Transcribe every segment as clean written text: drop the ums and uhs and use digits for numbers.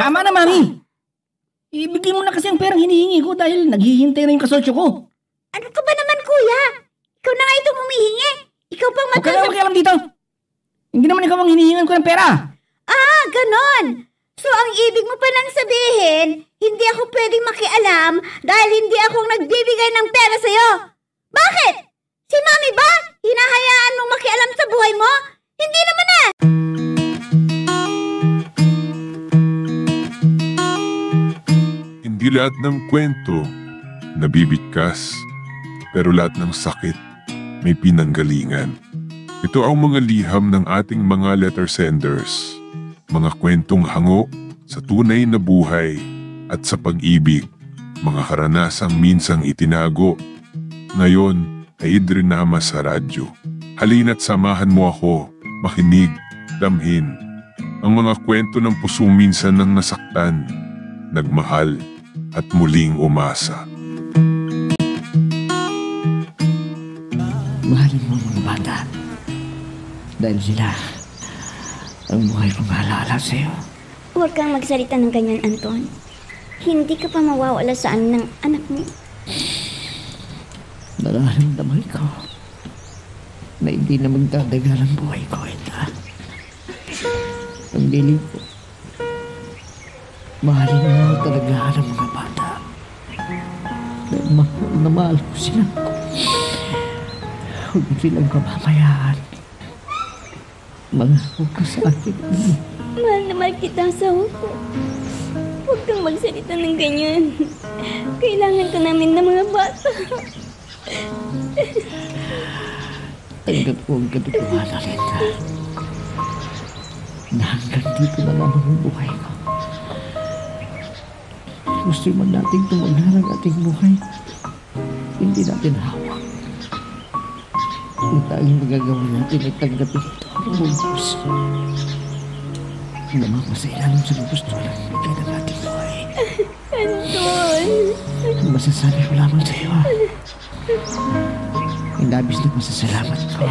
Tama na, Mami. Ibigay mo na kasi ang perang hinihingi ko dahil naghihintay na yung kasosyo ko. Ano ka ba naman, kuya? Ikaw na nga itong humihingi. Ikaw pang Huwag ka na makialam dito. Hindi naman ikaw ang hinihingan ko ng pera. Ah, ganon. So, ang ibig mo pa nang sabihin, hindi ako pwedeng makialam dahil hindi ako ang nagbibigay ng pera sa'yo. Bakit? Si Mami ba? Hinahayaan mong makialam sa buhay mo? Hindi naman eh! Hindi lahat ng kwento nabibigkas, pero lahat ng sakit may pinanggalingan. Ito ang mga liham ng ating mga letter senders. Mga kwentong hango sa tunay na buhay at sa pag-ibig. Mga karanasang minsang itinago. Ngayon ay idrinama sa radyo. Halina't samahan mo ako, makinig, damhin. Ang mga kwento ng pusong minsan nang nasaktan, nagmahal at muling umasa. Mahalin mo mga bata. Dahil sila ang buhay kong halahala sa'yo. Huwag kang magsalita ng ganyan, Anton. Hindi ka pa mawawala sa amin ng anak mo. Nararamdaman ko na hindi na magdadagal ang buhay ko, Edna. Ang dilim ko. Mahalin mo talaga ang mga bata. Dahil mahal na mahal ko sila. Huwag mo silang pamamayaan. Mangako ka sa akin. Mahal na mahal kita, asawa ko. Huwag kang magsalita ng ganyan. Kailangan ka namin ng mga bata. Tanggap ko ang katotohanan, Linda. Na hanggang dito na naman ang buhay ko. Gusto man nating tumaghan ang ating buhay. Hindi natin hawak. Ang tanging magagawa natin ay tanggapin ito ang bugos. Namamasailan sa gusto ng bigay ng ating buhay. Anton! Masasabi ko lamang sa iyo. Ang labis na masasalamat ko.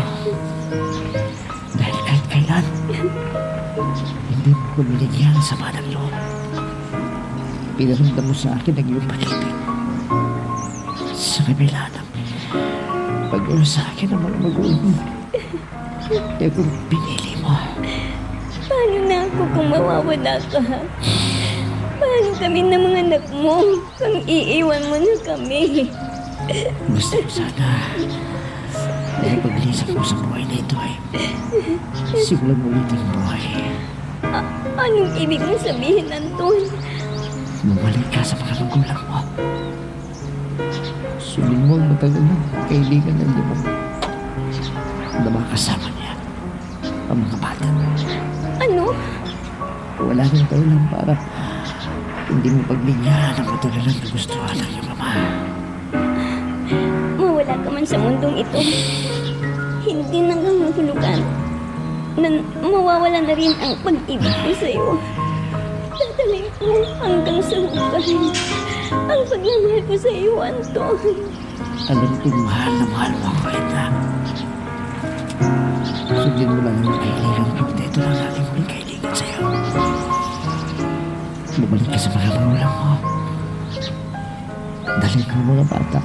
Dahil kahit kailan, hindi mo ko binigyan sa manang loob. Pinaramdam mo sa akin ang iyong pag-ibig. Sa kabila ng pag-ulo sa akin ang mga magulang mo. Kaya kung pinili mo. Paano na ako kung mawawala ka? Paano kami ng mga anak mo kung iiwan mo na kami? Gusto ko sana dahil paglisan ko sa buhay na ito ay simulan mo ulit ang buhay. Anong ibig mong sabihin, Anton? Bumalik ka sa mga magulang mo. Sundin mo ang matagal na kaibigan ng limang na makasama niya ang mga bata. Ano? Wala nang dahilan para hindi mo pagbigyan ang matulalang nagustuhan ng iyong ama. Mawala ka man sa mundong ito. Hindi nangangahulugan na mawawala na rin ang pag-ibig ko sa iyo. Dadalhin ko hanggang sa hukay ang pagmamahal ko sa iyo, Anton. Alam kong mahal na mahal mo ako, Edna. Sundin mo lang ang kailangan ko. Ito lang aking huling kailangan sa iyo. Bumalik ka sa mga magulang mo. Dalhin ko ang mga bata.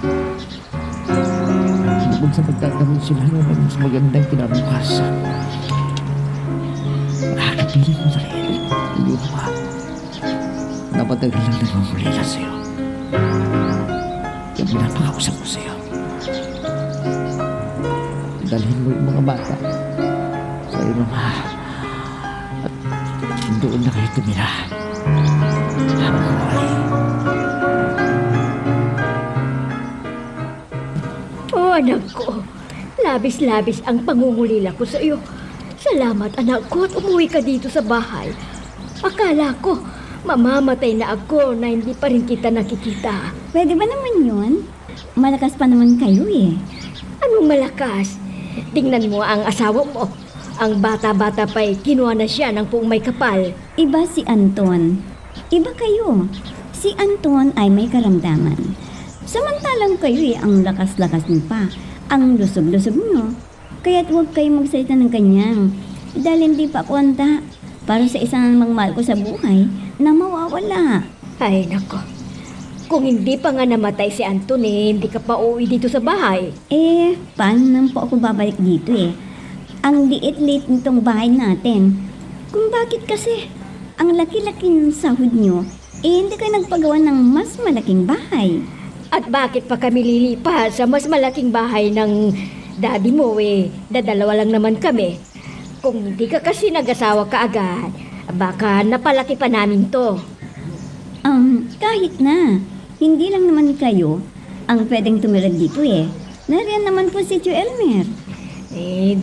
Bukod sa pagkakaroon sila ng mas magandang kinabukasan. Makakapiling mo na rin. Hindi mo ba? Napatagal lang nagmamulila sa iyo. Kaya pinapakausap ko sa iyo. Dalhin mo yung mga bata sa iyong ama. At doon na kayo tumira. Habang buhay. Oh, anak ko. Labis-labis ang pangungulila ko sa iyo. Salamat, anak ko, at umuwi ka dito sa bahay. Akala ko, mamamatay na ako na hindi pa rin kita nakikita. Pwede ba naman yun? Malakas pa naman kayo eh. Anong malakas? Tingnan mo ang asawa mo. Ang bata-bata pa'y kinuha na siya ng puong may kapal. Iba si Anton. Iba kayo. Si Anton ay may karamdaman. Samantalang kayo ang lakas-lakas niyo pa. Ang lusog-lusog niyo. Kaya't huwag kayong magsalita ng kanyang. Dahil hindi pa ako handa. para sa isang magmahal ko sa buhay na mawawala. Ay, nako. Kung hindi pa nga namatay si Anthony, hindi ka pa uuwi dito sa bahay. Paano naman po ako babalik dito Ang liit-liit nitong bahay natin. Kung bakit kasi ang laki-laki ng sahod nyo, hindi kayo nagpagawa ng mas malaking bahay. At bakit pa kami lilipat sa mas malaking bahay ng daddy mo dadalawa lang naman kami. Kung hindi ka kasi nag-asawa kaagad, baka napalaki pa namin to. Kahit na, hindi lang naman kayo ang pwedeng tumira dito Nariyan naman po si Tio Elmer.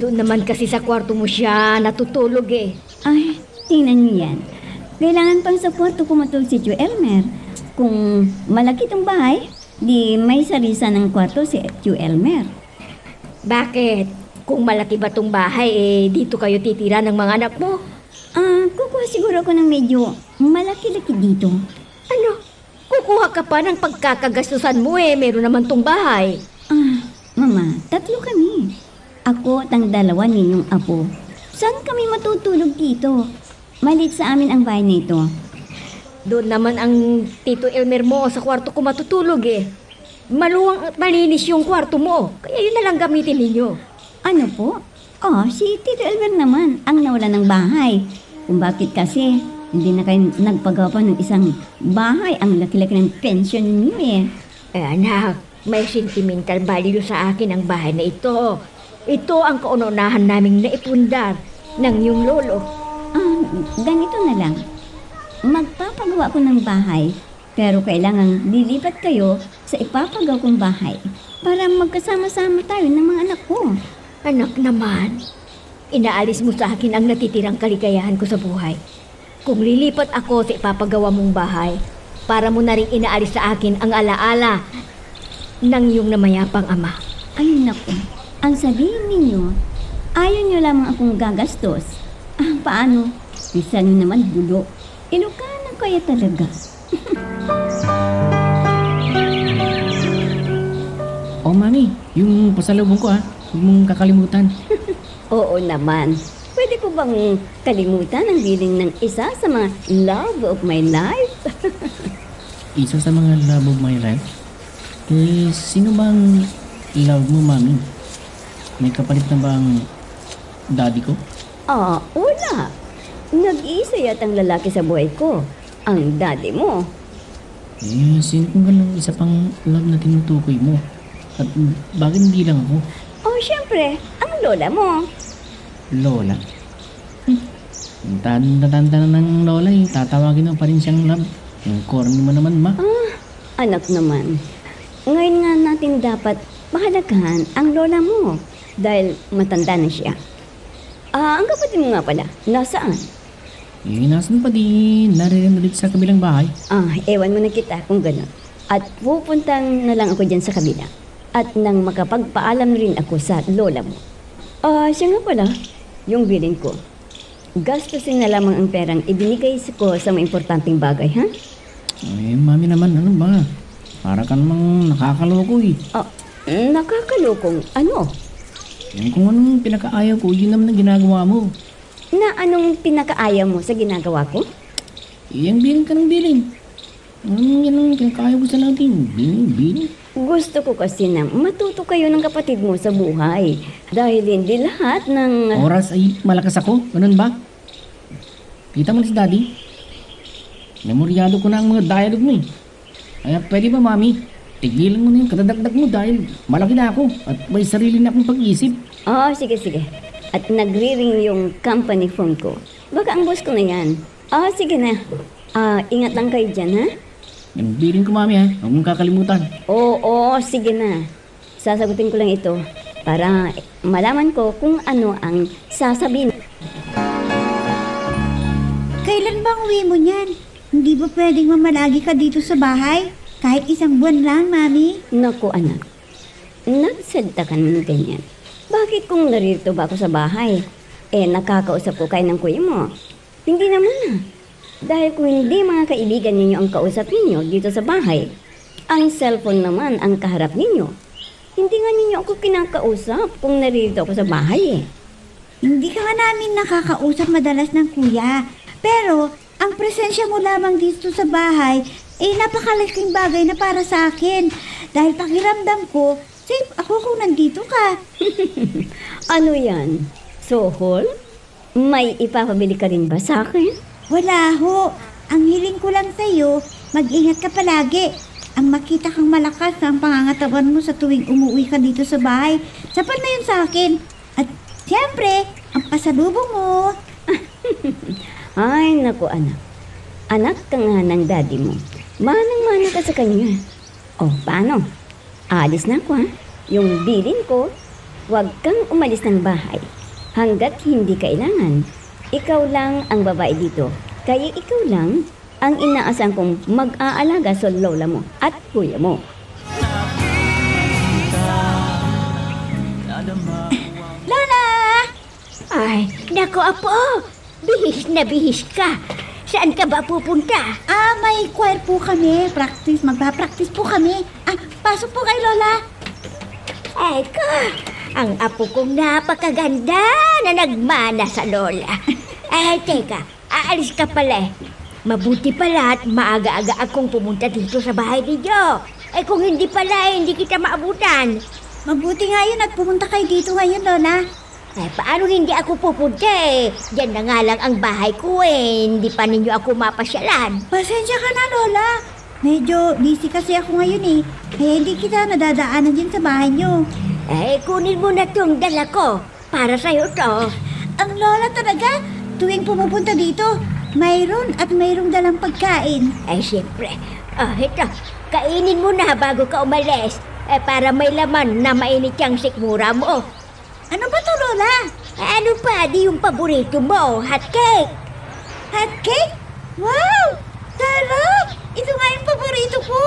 Doon naman kasi sa kwarto mo siya natutulog Ay, tingnan niyo yan. Kailangan pang sa kwarto ko matulog si Tio Elmer. Kung malaki tong bahay, di may sarisa ng kwarto si Tio Elmer. Bakit? Kung malaki ba tong bahay, dito kayo titira ng mga anak mo? Kukuha siguro ako ng medyo malaki-laki dito. Ano? Kukuha ka pa ng pagkakagastusan mo meron naman tong bahay. Mama, 3 kami. Ako at ang 2 ninyong apo. Saan kami matutulog dito? Malit sa amin ang bahay na ito. Doon naman ang Tito Elmer mo sa kwarto ko matutulog Maluwang at malinis yung kwarto mo. Kaya yun na lang gamitin ninyo. Ano po? Si Tito Elmer naman ang nawala ng bahay. Kung bakit kasi hindi na kayo nagpagawa pa ng isang bahay. Ang laki-laki ng pension niyo Anak, may sentimental value sa akin ang bahay na ito. Ito ang kaunahan naming naipundar ng iyong lolo. Ganito na lang. Magpapagawa ko ng bahay, pero kailangan lilipat kayo sa ipapagawa kong bahay para magkasama-sama tayo ng mga anak ko. Anak naman, inaalis mo sa akin ang natitirang kaligayahan ko sa buhay. Kung lilipat ako sa ipapagawa mong bahay, para mo na rin inaalis sa akin ang alaala ng iyong namayapang ama. Ay naku, ang sabihin ninyo, ayaw nyo lamang akong gagastos. Paano? Bisa nyo naman bulo. Ilocano kaya talaga. Mami, yung pasalubong ko huwag mong kakalimutan. Oo naman. Pwede ko bang kalimutan ang biling ng isa sa mga love of my life? Isa sa mga love of my life? Sino bang love mo, Mami? May kapalit na bang daddy ko? Wala. Nag-iisa yatang lalaki sa buhay ko. Ang daddy mo. Sino kung ganun isa pang love na tinutukoy mo? At bakit hindi lang ako? Siyempre, ang lola mo. Lola? Tanda na ng lola tatawagin mo pa rin siyang love. Yung corny mo naman, ma. Anak naman. Ngayon nga natin dapat pahalagahan ang lola mo. Dahil matanda na siya. Ang kapatid mo nga pala, nasaan? Nasan pa di naririnig ulit sa kabilang bahay? Ewan mo na kita kung gano'n. At pupuntang na lang ako dyan sa kabila. At nang makapagpaalam rin ako sa lola mo. Siya nga pala, yung bilin ko. Gastusin na lamang ang perang ibinigay ko sa mga importanteng bagay, ha? Mami naman, ano ba? Para ka namang nakakaloko Nakakalokong ano? Yung kung anong pinakaayaw ko, yun naman ang ginagawa mo. Na anong pinakaayaw mo sa ginagawa ko? Yang bilin ka ng bilin. Yan ang pinakaayaw ko sa natin. Bilin. Gusto ko kasi na matuto kayo ng kapatid mo sa buhay. Dahil hindi lahat ng... Oras ay malakas ako, ganun ba? Kita mo si daddy? Memoryado ko na ang mga dialogue mo Kaya pwede ba, Mami? Tigilan mo na yung katadagdag mo dahil malaki na ako at may sarili na akong pag-isip. Sige. At nagre-ring yung company phone ko. Baka ang boss ko na yan. Sige na. Ingat lang kayo dyan, ha? Yung bilin ko, Mami, huwag mong kakalimutan. Oo, sige na. Sasagutin ko lang ito para malaman ko kung ano ang sasabihin. Kailan bang uwi mo niyan? Hindi ba pwedeng mamalagi ka dito sa bahay? Kahit 1 buwan lang, Mami? Naku, anak. Nagsalita ka naman ganyan. Bakit kung narito ba ako sa bahay? Nakakausap ko kayo ng kuya mo. Hindi naman Dahil kung hindi mga kaibigan ninyo ang kausap ninyo dito sa bahay, ang cellphone naman ang kaharap ninyo. Hindi nga ninyo ako kinakausap kung narito ako sa bahay Hindi ka nga namin nakakausap madalas ng kuya. Pero, ang presensya mo lamang dito sa bahay, napakalaking bagay na para sa akin. Dahil pakiramdam ko, safe ako kung nandito ka. Ano yan? Sohol? May ipapabili ka rin ba sa akin? Wala ho. Ang hiling ko lang sa'yo, mag-ingat ka palagi. Ang makita kang malakas ang pangangatawan mo sa tuwing umuwi ka dito sa bahay, sapat na yun sa akin. At siyempre, ang pasalubong mo. Ay, naku anak. Anak ka nga ng daddy mo. Manang-mana ka sa kanya. O, paano? Alis na ako, ha? Yung bilin ko, huwag kang umalis ng bahay. Hanggat hindi kailangan. Ikaw lang ang babae dito. Kaya ikaw lang ang inaasahan kong mag-aalaga sa lola mo at kuya mo. Lola! Ay, naku apo! Bihis ka. Saan ka ba pupunta? May choir po kami. Magpa-practice po kami. Pasok po kay Lola. Ay ko, ang apo kong napakaganda na nagmana sa lola. Ay, teka, aalis ka pala eh. Mabuti pala at maaga-aga akong pumunta dito sa bahay ninyo. Kung hindi pala, hindi kita maabutan. Mabuti nga yun at pumunta kayo dito ngayon, Lola. Paano hindi ako pupunta eh? Diyan na nga lang ang bahay ko eh. Hindi pa ninyo ako mapasyalan. Pasensya ka na, Lola. Medyo busy kasi ako ngayon eh. Kaya hindi kita nadadaanan din sa bahay nyo. Kunin mo na tong dala ko. Para sa'yo to. Ang Lola talaga, tuwing pumupunta dito, mayroon at mayroong dalang pagkain. Siyempre. Ito. Kainin mo na bago ka umalis. Para may laman na mainit yung sikmura mo. Ano ba to, Lola? Ano pa? Di yung paborito mo, hot cake. Hot cake? Wow! Sarap! Ito nga yung paborito ko.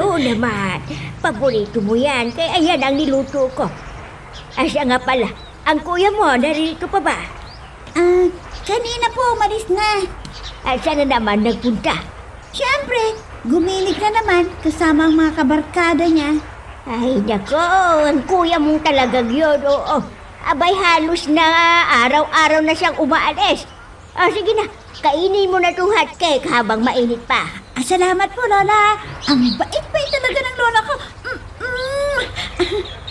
Oo naman. Paborito mo yan. Kaya yan ang niluto ko. Siya nga pala. Ang kuya mo, narito pa ba? Kanina po, umalis na. Saan na naman nagpunta? Siyempre, gumilig na naman kasama ang mga kabarkada niya. Ay, nako. Ang kuya mong talagang yun. Oo. Abay, halos na araw-araw na siyang umaalis. Sige na. Kainin mo na itong hot cake habang mainit pa. Salamat po, Lola. Ang bait-bait talaga ng Lola ko.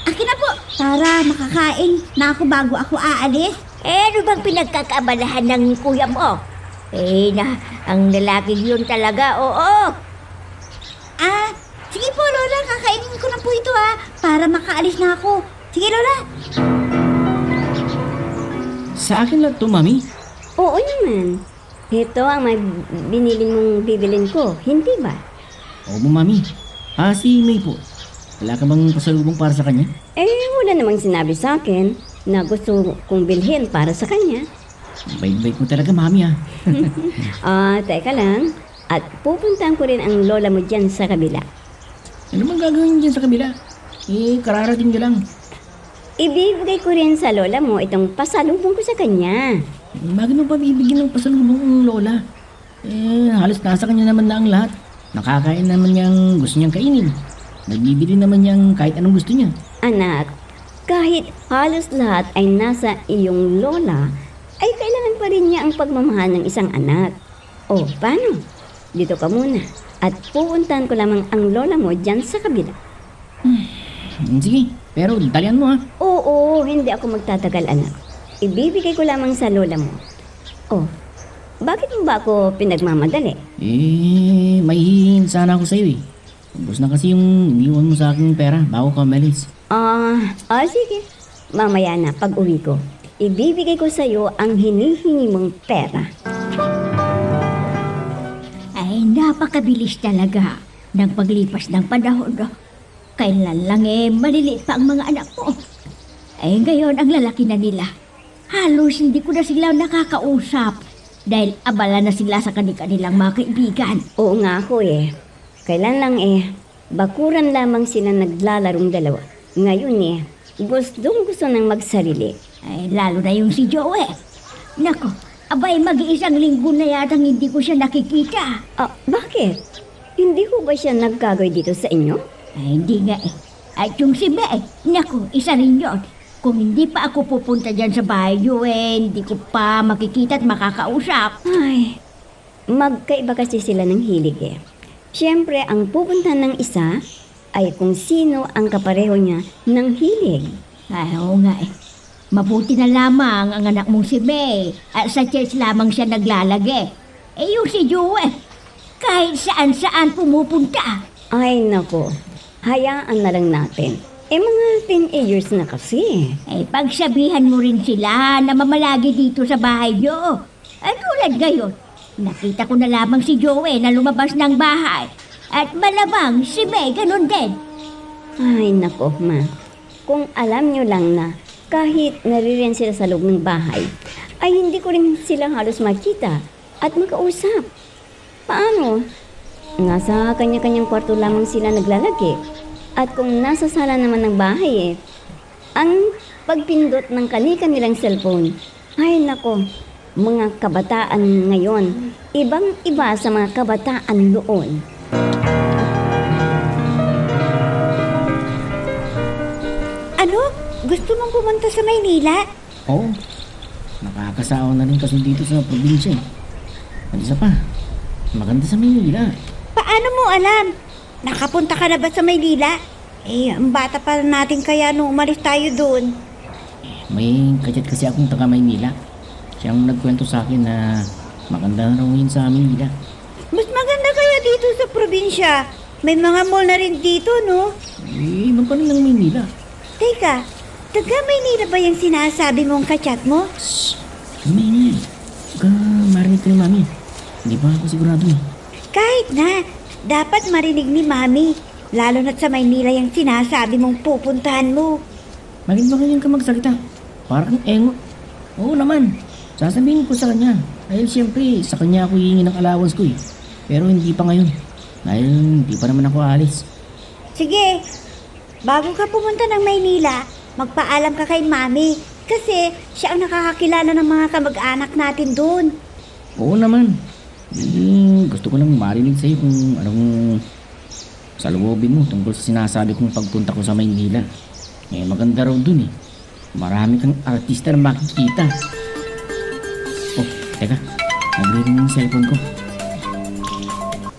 Akin na po. Para makakain na ako bago ako aalis. Ano bang pinagkakaabalahan ng kuya mo? Ang lalaking yun talaga, oo. Sige po, Lola. Kakainin ko na po ito, para makaalis na ako. Sige, Lola. Sa akin lang to, Mami. Oo naman. Ito ang may binili mong bibilin ko, hindi ba? Oo po, Mami. Si May po. Wala ka bang pasalubong para sa kanya? Wala namang sinabi sa akin na gusto kong bilhin para sa kanya. Bait-bait mo talaga, Mami, Teka lang. At pupuntahan ko rin ang lola mo dyan sa kabila. Ano bang gagawin dyan sa kabila? Kararating ka lang. Ibibigay ko rin sa lola mo itong pasalubong ko sa kanya. Bakit mo pa bibigyan ng pasalubong ng lola? Halos nasa kanya naman na ang lahat. Nakakain naman niyang gusto niyang kainin. Nagbibili naman niyang kahit anong gusto niya. Anak, kahit halos lahat ay nasa iyong lola, ay kailangan pa rin niya ang pagmamahal ng isang anak. Paano? Dito ka muna. At pupuntahan ko lamang ang lola mo dyan sa kabila. Sige, pero dalian mo, Oo, hindi ako magtatagal, anak. Ibibigay ko lamang sa lola mo. Bakit mo ba ako pinagmamadali? May hihingi sana ako sa'yo Ubus na kasi yung iniwan mo sa aking pera bago ka umalis. Sige. Mamaya na, pag uwi ko, ibibigay ko sa'yo ang hinihingi mong pera. Ay, napakabilis talaga ng paglipas ng panahon. Kailan lang maliliit pa ang mga anak ko. Ngayon ang lalaki na nila. Halos hindi ko na sila nakakausap dahil abala na sila sa kanilang mga kaibigan. Oo nga ako Kailan lang bakuran lamang sila naglalarong dalawa. Ngayon gusto nang magsarili. Lalo na yung si Joey. Nako, abay mag-iisang linggo na yatang hindi ko siya nakikita. Bakit? Hindi ko ba siya nagkagoy dito sa inyo? Hindi nga At yung si Be, naku, isa rin yun. Kung hindi pa ako pupunta dyan sa bahay niyo, hindi ko pa makikita at makakausap. Ay, magkaiba kasi sila ng hilig eh. Siyempre, ang pupuntahan ng isa ay kung sino ang kapareho niya ng hilig. Ay, oo nga eh. Mabuti na lamang ang anak mong si May at sa church lamang siya naglalagi. Yung si Joey, kahit saan-saan pumupunta. Ay nako, hayaan na lang natin. Mga teenagers na kasi. Pagsabihan mo rin sila na mamalagi dito sa bahay niyo. Tulad ngayon, nakita ko na lamang si Joey na lumabas ng bahay. At malamang si May ganun din. Ay nako, ma. Kung alam nyo lang na kahit naririyan sila sa loob ng bahay, ay hindi ko rin sila halos makita at makausap. Paano? Nasa kanya-kanyang kwarto lamang sila naglalagi. At kung nasa sala naman ng bahay ang pagpindot ng kani-kanilang cellphone, ay nako, mga kabataan ngayon, ibang-iba sa mga kabataan noon. Ano? Gusto mong pumunta sa Maynila? Oo. Nakakasawa na rin kasi dito sa probinsya eh. At isa pa, maganda sa Maynila. Paano mo alam? Nakapunta ka na ba sa Maynila? Ang bata pa natin kaya nung umalis tayo doon. May kachat kasi akong taga Maynila. Siyang nagkwento sa akin na maganda na raw yun sa Maynila. Mas maganda kaya dito sa probinsya. May mga mall na rin dito, no? Iba pa rin ng Maynila. Teka, taga Maynila ba yung sinasabi mong kachat mo? Shhh! Maynila. Huwag ka marinig ka ni Mami. Hindi pa ako sigurado eh. Kahit na, dapat marinig ni Mami. Lalo na't sa Maynila yung sinasabi mong pupuntahan mo. Bakit ba ganyan ka magsalita? Parang engot. Oo naman. Sasabihin ko sa kanya. Dahil siyempre, sa kanya ako hihingi ng allowance ko eh. Pero hindi pa ngayon. Dahil hindi pa naman ako alis. Sige, bago ka pumunta ng Maynila, magpaalam ka kay Mami. Kasi siya ang nakakakilala ng mga kamag-anak natin doon. Oo naman. Gusto ko lang marinig sa'yo kung anong salubobin mo tungkol sa sinasabi kong pagpunta ko sa Maynila. Maganda raw dun eh. Marami kang artista na makikita. Oh, teka. Nagre-ring yung cellphone ko.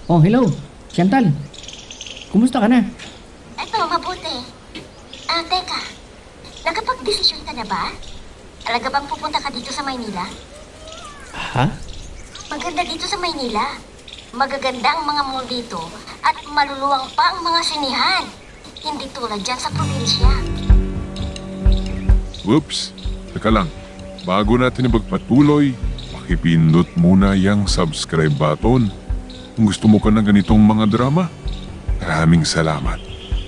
Oh, hello. Chantal. Kumusta ka na? Eto, mabuti. Teka. Nakapag-desisyon ka na ba? Talaga bang pupunta ka dito sa Maynila? Ha? Maganda dito sa Maynila. Magaganda ang mga mall dito at maluluwang pa ang mga sinihan. Hindi tulad dyan sa probinsya. Whoops! Teka lang. Bago natin ipagpatuloy, pakipindot muna yung subscribe button. Kung gusto mo ka ng ganitong mga drama, maraming salamat.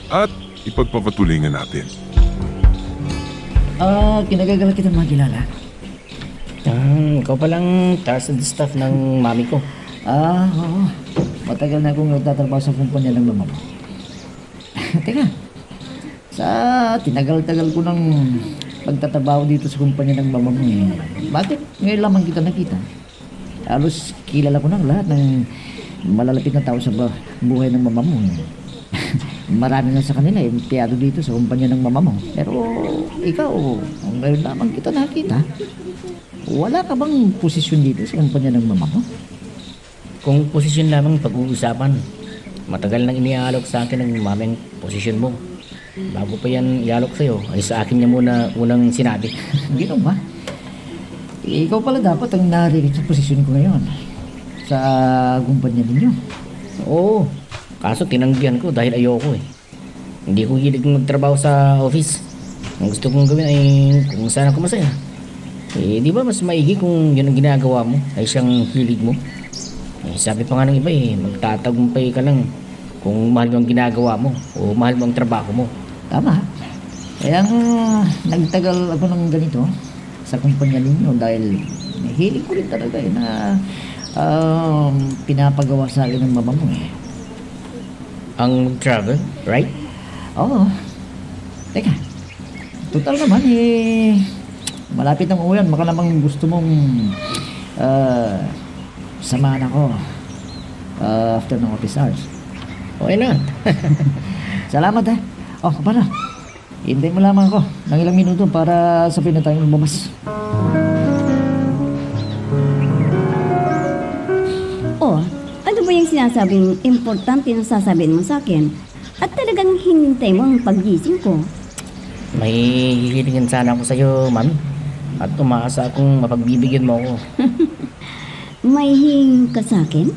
At ipagpapatuloy natin. Kinagagalat kita makilala. Ikaw palang taas and staff ng mami ko. Oo. Matagal na akong nagtatrabaho sa kumpanya ng mama mo. Teka, sa tinagal-tagal ko ng pagtatrabaho dito sa kumpanya ng mama mo bakit ngayon lamang kita nakita? Halos kilala ko ng lahat ng malalapit na tao sa buhay ng mama mo. Marami na sa kanila empleyado dito sa kumpanya ng mama mo. Pero ikaw, ngayon lamang kita nakita. Wala ka bang posisyon dito sa kumpanya ng mama mo? Kung posisyon lamang pag-uusapan, matagal nang iniaalok sa akin ng maming posisyon mo. Bago pa yan ialok sa'yo, ay sa akin niya muna unang sinabi. Gano'n ba? Ikaw pala dapat ang narinig sa posisyon ko ngayon sa kumpanya ninyo. Oo, kaso tinanggihan ko dahil ayoko eh. Hindi ko hilig magtrabaho sa office. Ang gusto kong gawin ay kung saan ako masaya. Di ba mas maigi kung yun ang ginagawa mo ay siyang hilig mo? Sabi pa nga ng iba magtatagumpay ka lang kung mahal mo ang ginagawa mo o mahal mo ang trabaho mo. Tama. Kaya nga nagtagal ako ng ganito sa kumpanya ninyo dahil hilig ko rin talaga na pinapagawa sa akin ng mama mo Ang travel, right? Oo. Teka, total naman malapit ng uwian. Baka namang gusto mong samahan ako after ng office hours. Okay na. Salamat Oh, paano? Hintay mo lamang ako ng ilang minuto para sabihin na tayong lumabas. Oh, ano ba yung sinasabing importante na sasabihin mo sa akin? At talagang hinintay mo ang paggising ko. May hihilingin sana ako sa'yo, Mami. At umaasa akong mapagbibigyan mo ako. May hing ka sa akin?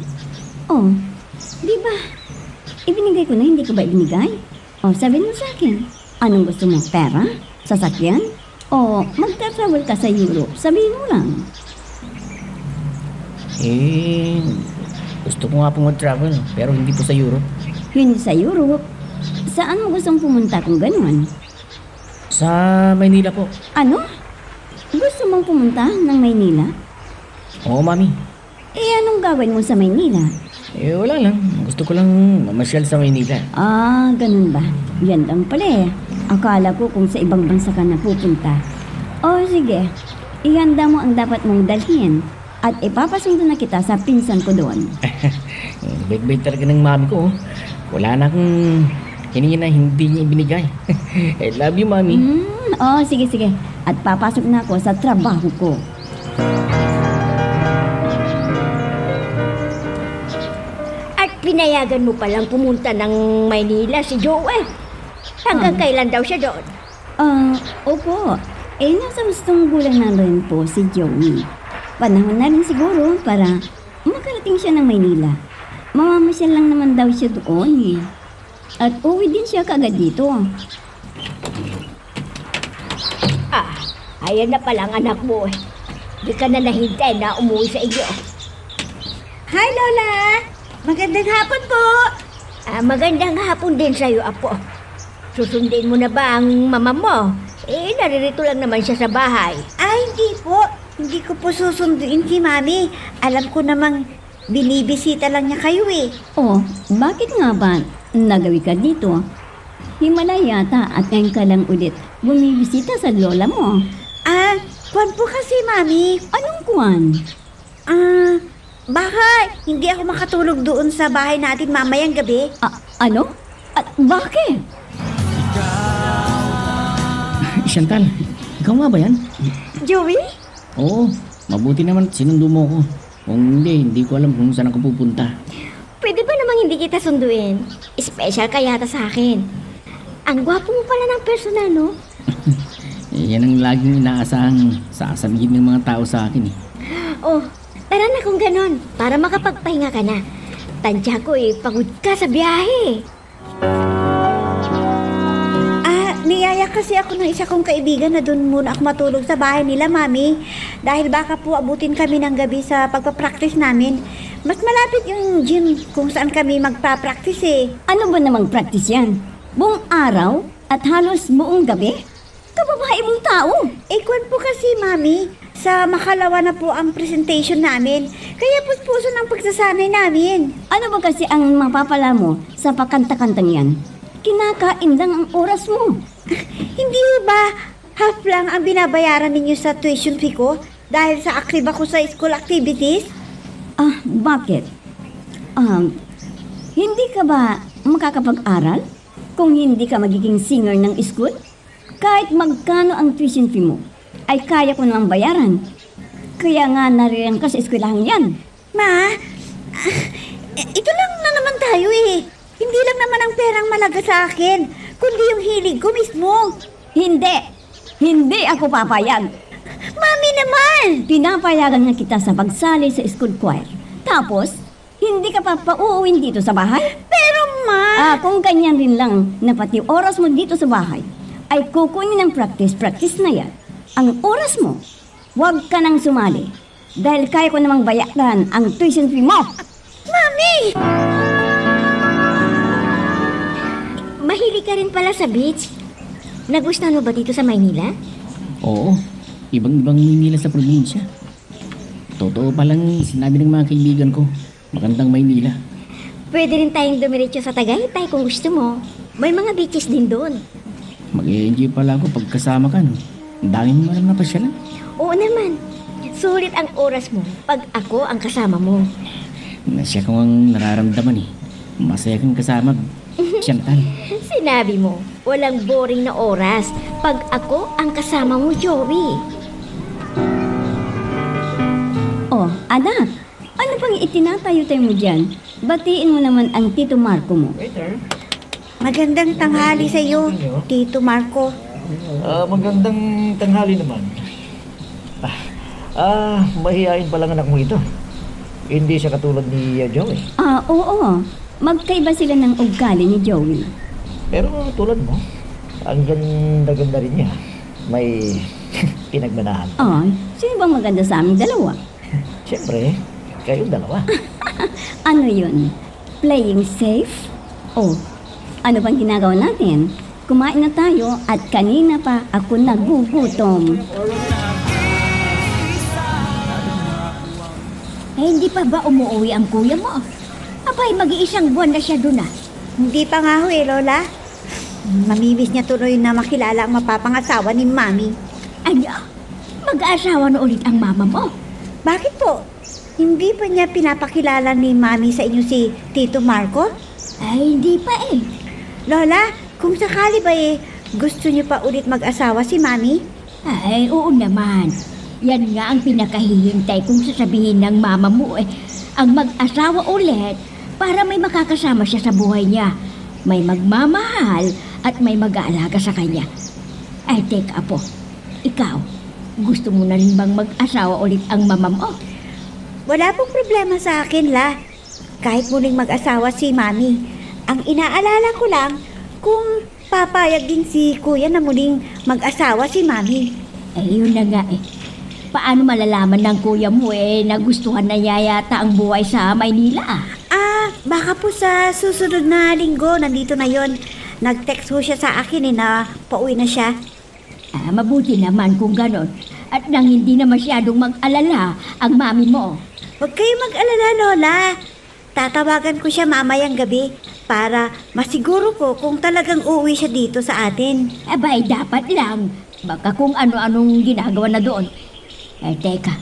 Oh, di ba? Ibinigay ko na, hindi ko ba ibinigay? Oh, sabihin mo sa akin. Anong gusto mo? Pera? Sasakyan? O magta-travel ka sa Europe? Sabihin mo lang. Gusto ko nga pong mag-travel, pero hindi po sa Europe. Hindi sa Europe. Saan mo gustong pumunta kung gano'n? Sa Maynila po. Ano? Gusto mong pumunta ng Maynila? Oo, Mami. Anong gagawin mo sa Maynila? Wala lang. Gusto ko lang mamasyal sa Maynila. Ah, ganun ba? Yan lang pala eh. Akala ko kung sa ibang bansa ka na pupunta. O sige, ihanda mo ang dapat mong dalhin at ipapasundo na kita sa pinsan ko doon. Bait-bait talaga ng Mami ko. Wala na akong hiningi na hindi niya ibinigay. I love you, Mami. Sige. At papasok na ako sa trabaho ko. At pinayagan mo palang pumunta ng Maynila si Joey. Hanggang kailan daw siya doon? Opo. Nasa gustong gulang na rin po si Joey. Panahon na rin siguro para makarating siya ng Maynila. Mamamasyal lang naman daw siya doon eh. At uwi din siya kagad dito. Ayan na palang anak mo eh. Di ka na nahintay na umuwi sa iyo. Hi, Lola! Magandang hapon po! Magandang hapon din sa'yo, Apo. Susundin mo na ba ang mama mo? Naririto lang naman siya sa bahay. Hindi po. Hindi ko po susunduin si Mami. Alam ko namang binibisita lang niya kayo eh. Oh, bakit nga ba nagawi ka dito? Himala yata at ngayon ka lang ulit bumibisita sa lola mo. Kwan po kasi, Mami. Anong kwan? Baka hindi ako makatulog doon sa bahay natin mamayang gabi. Ano? At bakit? Chantal, ikaw nga ba yan? Joey? Oo, mabuti naman at sinundo mo ako. Kung hindi ko alam kung saan ako pupunta. Pwede ba namang hindi kita sunduin? Special ka yata sa akin. Ang gwapo mo pala ng personal, no? Yan ang laging inaasahang sasabihin ng mga tao sa akin eh. Oh, tara na kung ganon, para makapagpahinga ka na. Tansya ko pagod ka sa biyahe. Niyaya kasi ako ng isa kong kaibigan na doon muna ako matulog sa bahay nila, Mami. Dahil baka po abutin kami ng gabi sa pagpapractice namin. Mas malapit yung gym kung saan kami magpa-practice eh. Ano ba namang practice yan? Buong araw at halos buong gabi? Kababae mong tao. Kwan po kasi, Mami, sa makalawa na po ang presentation namin. Kaya puspuso ng pagsasanay namin. Ano ba kasi ang mapapala mo sa pakanta-kantang yan? Kinakain lang ang oras mo. Hindi ba half lang ang binabayaran ninyo sa tuition fee ko dahil sa active ako sa school activities? Bakit? Hindi ka ba makakapag-aral kung hindi ka magiging singer ng school? Kahit magkano ang tuition fee mo, ay kaya ko namang bayaran. Kaya nga nariyan ka sa eskwelahan yan. Ma, ito lang na naman tayo eh. Hindi lang naman ang perang malaga sa akin, kundi yung hilig ko mismo. Hindi ako papayag. Mami naman! Pinapayagan nga kita sa pagsali sa school choir. Tapos, hindi ka pa pauuwin dito sa bahay? Pero ma... Kung ganyan rin lang na pati oras mo dito sa bahay, ay kukunin ng practice na yan. Ang oras mo, huwag ka nang sumali. Dahil kaya ko namang bayaran ang tuition fee mo. Mami! Mahilig ka rin pala sa beach. Nagustuhan mo ba dito sa Maynila? Oo, ibang-ibang Maynila sa probinsya. Totoo palang sinabi ng mga kaibigan ko, magandang Maynila. Pwede rin tayong dumiretso sa Tagaytay kung gusto mo. May mga beaches din doon. Mag-i-enjoy pala ako pag kasama ka, no? Ang dami mo alam na pasyalan. Oo naman. Sulit ang oras mo pag ako ang kasama mo. Nasya ko ang nararamdaman eh. Masaya kang kasama. Chantal. Sinabi mo, walang boring na oras pag ako ang kasama mo, Joey. Oh, anak, ano pang itinatayo-tayo mo dyan? Batiin mo naman ang Tito Marco mo. Waiter. Magandang tanghali sa iyo, Tito Marco. Magandang tanghali naman. Mahihain palang anak mo ito. Hindi siya katulad ni Joey. Oo. Magkaiba sila ng ugali ni Joey. Pero tulad mo, ang ganda-ganda rin niya. May pinagmanahan. Sino bang maganda sa aming dalawa? Siyempre, kayong dalawa. Ano yun? Playing safe? Oh, ano bang ginagawa natin? Kumain na tayo at kanina pa ako nagugutom. Hindi pa ba umuwi ang kuya mo? Abay, mag-iisang buwan na siya doon. Hindi pa nga ho Lola. Mamimiss niya tuloy na makilala ang mapapangasawa ni Mami. Ano? Mag-aasawa na ulit ang mama mo? Bakit po? Hindi pa niya pinapakilala ni Mami sa inyo si Tito Marco? Hindi pa eh. Lola, kung sakali ba gusto niyo pa ulit mag-asawa si Mami? Oo naman. Yan nga ang pinakahihintay kung sasabihin ng mama mo ang mag-asawa ulit para may makakasama siya sa buhay niya. May magmamahal at may mag-aalaga sa kanya. Teka po, ikaw, gusto mo na rin bang mag-asawa ulit ang mama mo? Wala pong problema sa akin, La. Kahit muling mag-asawa si Mami. Ang inaalala ko lang kung papayag din si Kuya na muling mag-asawa si Mami. Yun na nga Paano malalaman ng kuya mo na gustuhan na niya yata ang buhay sa Maynila? Baka po sa susunod na linggo, nandito na yon. Nag-text ho siya sa akin na pauwi na siya. Mabuti naman kung ganon. At nang hindi na masyadong mag-alala ang mami mo. Huwag kayo mag-alala, Lola. Tatawagan ko siya mamayang gabi para masiguro ko kung talagang uuwi siya dito sa atin. Abay, dapat lang. Baka kung ano-anong ginagawa na doon. Teka,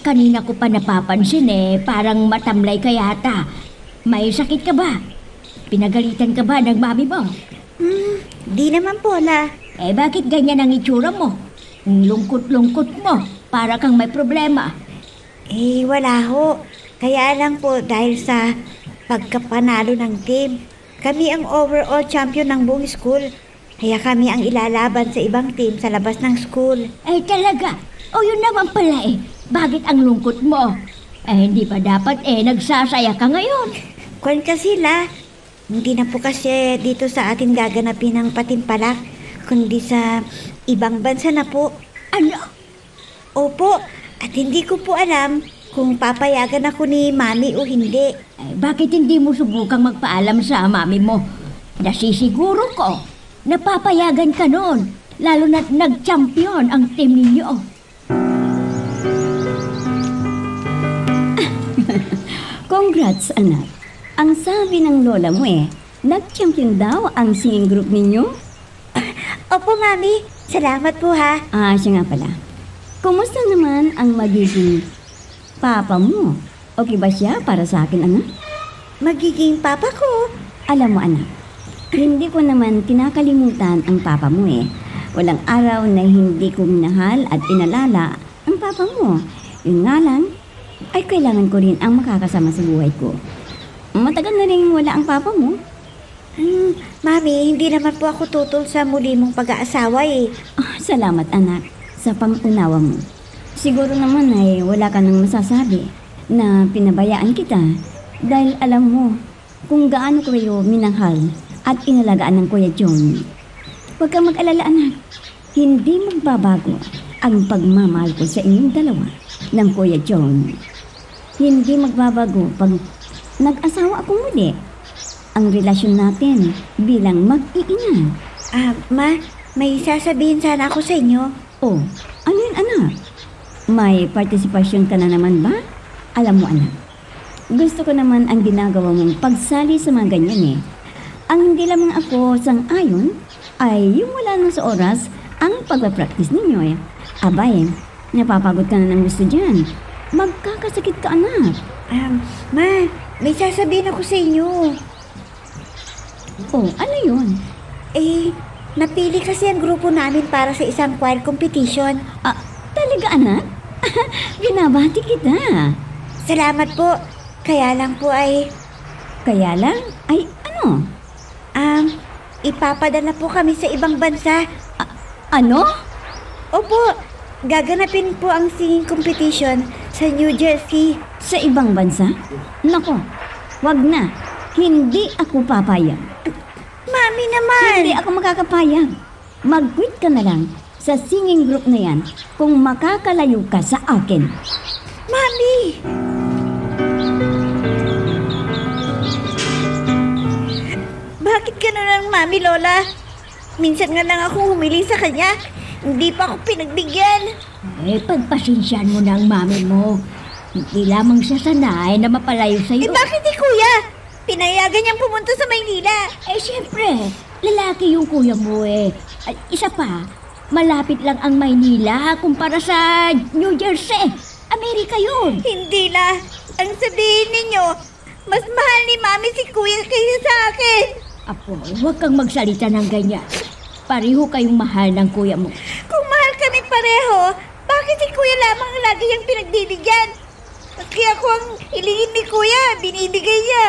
kanina ko pa napapansin parang matamlay ka yata. May sakit ka ba? Pinagalitan ka ba ng mami mo? Di naman po, La. Bakit ganyan ang itsura mo? Ang lungkot-lungkot mo, para kang may problema. Wala ho. Kaya lang po dahil sa pagkapanalo ng team. Kami ang overall champion ng buong school. Kaya kami ang ilalaban sa ibang team sa labas ng school. Talaga? Yun naman pala Bakit ang lungkot mo? Hindi pa dapat nagsasaya ka ngayon. Kwan kasi, La. Hindi na po kasi dito sa atin gaganapin ang patimpalak, kundi sa ibang bansa na po. Ano? Opo, at hindi ko po alam kung papayagan ako ni Mami o hindi. Bakit hindi mo subukang magpaalam sa mami mo? Nasisiguro ko, napapayagan ka nun, lalo na't nag-champion ang team ninyo. Congrats, anak. Ang sabi ng lola mo nag-champion daw ang singing group ninyo? Opo, Mami. Salamat po, ha. Siya nga pala. Kumusta naman ang magiging papa mo? Okay ba siya para sa akin, anak? Magiging papa ko? Alam mo, anak, hindi ko naman kinakalimutan ang papa mo Walang araw na hindi ko minahal at inalala ang papa mo. Yun nga lang, ay kailangan ko rin ang makakasama sa buhay ko. Matagal na rin wala ang papa mo. Mami, hindi naman po ako tutol sa muli mong pag-aasawa Salamat, anak, sa pangunawa mo. Siguro naman wala ka nang masasabi na pinabayaan kita dahil alam mo kung gaano ko kayo minahal at inalagaan ng Kuya John. Huwag kang mag-alala, anak. Hindi magbabago ang pagmamahal ko sa inyong dalawa ng Kuya John. Hindi magbabago pag nag-asawa ako muli. Ang relasyon natin bilang mag-iina. Ma, may sasabihin sana ako sa inyo. Ano yun, anak? May partisipasyon ka na naman ba? Alam mo, anak, gusto ko naman ang ginagawa mong pagsali sa mga ganyan Ang hindi lamang ako sang-ayon ay yung wala na sa oras ang pagpapractice ninyo Abay, napapagod ka na ng gusto dyan. Magkakasakit ka, anak. Ma, may sasabihin ako sa inyo. Oh, ano yun? Napili kasi ang grupo namin para sa isang choir competition. Talaga, anak? Binabati kita. Salamat po. Kaya lang po ay Kaya lang, ay ano? ipapadala po kami sa ibang bansa. Ano? Opo, gaganapin po ang singing competition sa New Jersey. Sa ibang bansa? Nako, wag na. Hindi ako papayag. Mami naman! Hindi ako makakapayag. Mag-quit ka na lang sa singing group na yan kung makakalayo ka sa akin. Mami! Bakit gano'n ang Mami, Lola? Minsan nga lang ako humiling sa kanya. Hindi pa ako pinagbigyan. Pagpasensyahan mo na ang mami mo. Hindi lamang siya sanay na mapalayo sa'yo. Bakit di kuya? Pinayagan niyang pumunta sa Maynila. Siyempre, lalaki yung kuya mo At isa pa, malapit lang ang Maynila kumpara sa New Jersey. Amerika yun. Hindi la. Ang sabihin ninyo, mas mahal ni Mami si kuya kaysa sa akin. Apo, huwag kang magsalita ng ganyan. Pareho kayong mahal ng kuya mo. Kung mahal kami pareho, bakit si kuya lamang lagi yung pinagbibigyan? Maski ako ang hilingin ni kuya, binibigay niya.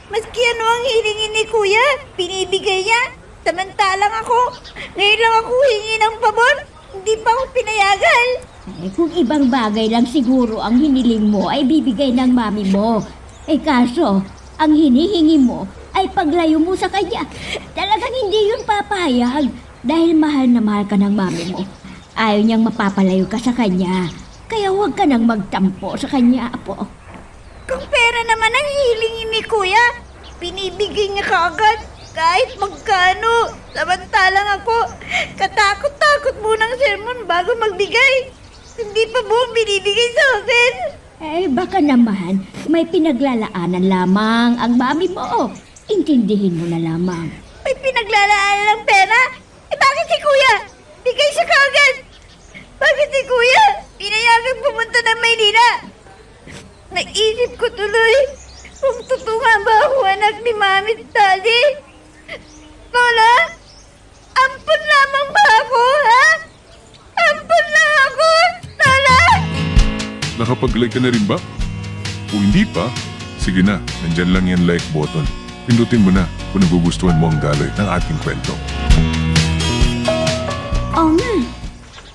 Maski ano ang hilingin ni kuya, binibigay niya. Samantalang ako, ngayon lang ako hingi ng pabor, hindi pa ako pinayagan. Kung ibang bagay lang siguro ang hiniling mo ay bibigay ng mami mo. Kaso, ang hinihingi mo ay paglayo mo sa kanya. Talagang hindi yun papayag dahil mahal na mahal ka ng mami mo. Ayaw niyang mapapalayo ka sa kanya. Kaya huwag ka nang magtampo sa kanya, Apo. Kung pera naman ang hilingin ni kuya, binibigay niya kaagad kahit magkano. Samantalang ako, katakot-takot munang sermon bago magbigay. Hindi pa buong binibigay sa akin. Baka naman may pinaglalaanan lamang ang mami mo. Intindihin mo na lamang. May pinaglalaanan ng pera? Bakit si kuya? Bigay siya kaagad. Bakit si kuya? Pinayagan pumunta ng Maynila. Naisip ko tuloy kung totoo nga ba ako anak ni Mami at Daddy. Lola, ampun lamang ba ako, ha? Ampun lang ako, Lola! Nakapag-like ka na rin ba? Kung hindi pa, sige na, nandyan lang yan like button. Pindutin mo na kung nagugustuhan mo ang daloy ng ating kwento. Oo nga.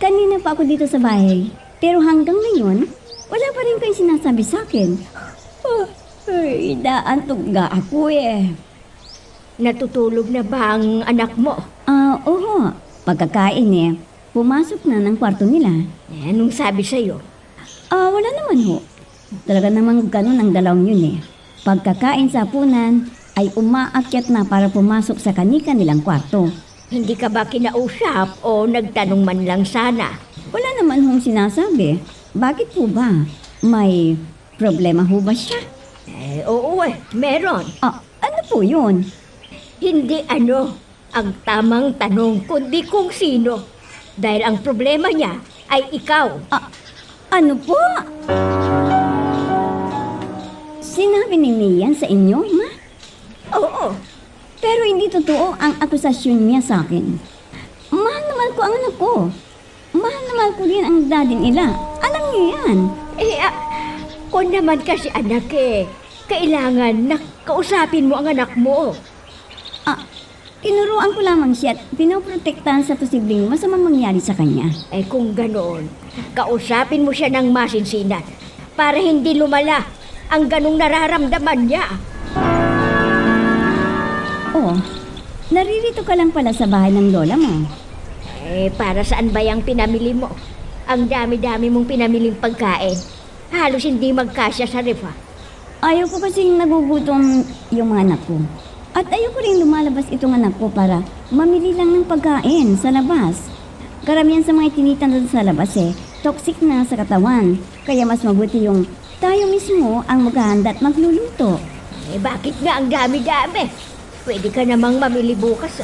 Kanina pa ako dito sa bahay. Pero hanggang ngayon, wala pa rin kayong sinasabi sa akin. Inaantok nga ako Natutulog na ba ang anak mo? Oo. Pagkakain pumasok na ng kwarto nila. Anong sabi sa'yo? Wala naman ho. Talaga namang ganun ang dalawang yun Pagkakain sa hapunan, ay umaakyat na para pumasok sa kanilang kwarto. Hindi ka ba kinausap o nagtanong man lang sana? Wala naman hong sinasabi. Bakit po ba? May problema ho ba siya? Oo meron. Ano po yun? Hindi ang tamang tanong, kundi kung sino. Dahil ang problema niya ay ikaw. Ano po? Sinabi ni Mian sa inyo, ma? Oo. Pero hindi totoo ang akusasyon niya sa akin. Mahal naman ko ang anak ko. Mahal naman ko rin ang daddy nila. Alam niyo yan. Kung naman kasi anak kailangan na kausapin mo ang anak mo. Tinuruan ko lamang siya at pinoprotektahan sa posibleng masamang mangyari sa kanya. Kung ganoon, kausapin mo siya ng masinsinan para hindi lumala ang ganong nararamdaman niya. Naririto ka lang pala sa bahay ng lola mo. Para saan ba yung pinamili mo? Ang dami-dami mong pinamiling pagkain. Halos hindi magkasya sa ref. Ayaw ko kasing nagugutom yung mga anak ko. At ayaw ko rin lumalabas itong anak ko para mamili lang ng pagkain sa labas. Karamihan sa mga tinitinda sa labas toxic na sa katawan. Kaya mas mabuti yung tayo mismo ang maghahanda at magluluto. Bakit nga ang dami-dami? Pwede ka namang mamili bukas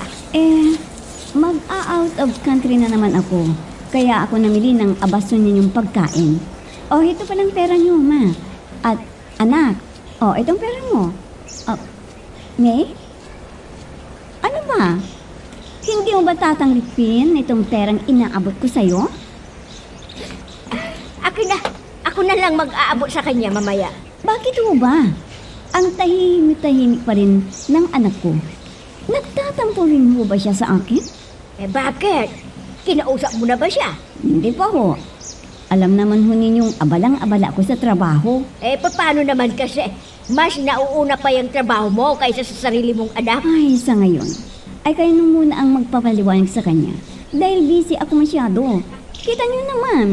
mag-out of country na naman ako. Kaya ako namili ng abason ninyong pagkain. Ito palang pera niyo, ma. At anak, itong pera mo. May? ba? Hindi mo ba tatanggapin itong perang inaabot ko sa'yo? Ako na lang mag-aabot sa kanya mamaya. Bakit mo ba? Ang tahimik-tahimik pa rin ng anak ko. Nagtatampo rin mo ba siya sa akin? Eh bakit? Kinausap mo na ba siya? Hindi pa ho. Alam naman ho ninyong abalang-abala ko sa trabaho. Eh paano naman kasi? Mas nauuna pa yung trabaho mo kaysa sa sarili mong anak. Ay, sa ngayon, ay kayo nung muna ang magpapaliwanag sa kanya. Dahil busy ako masyado. Kita niyo naman,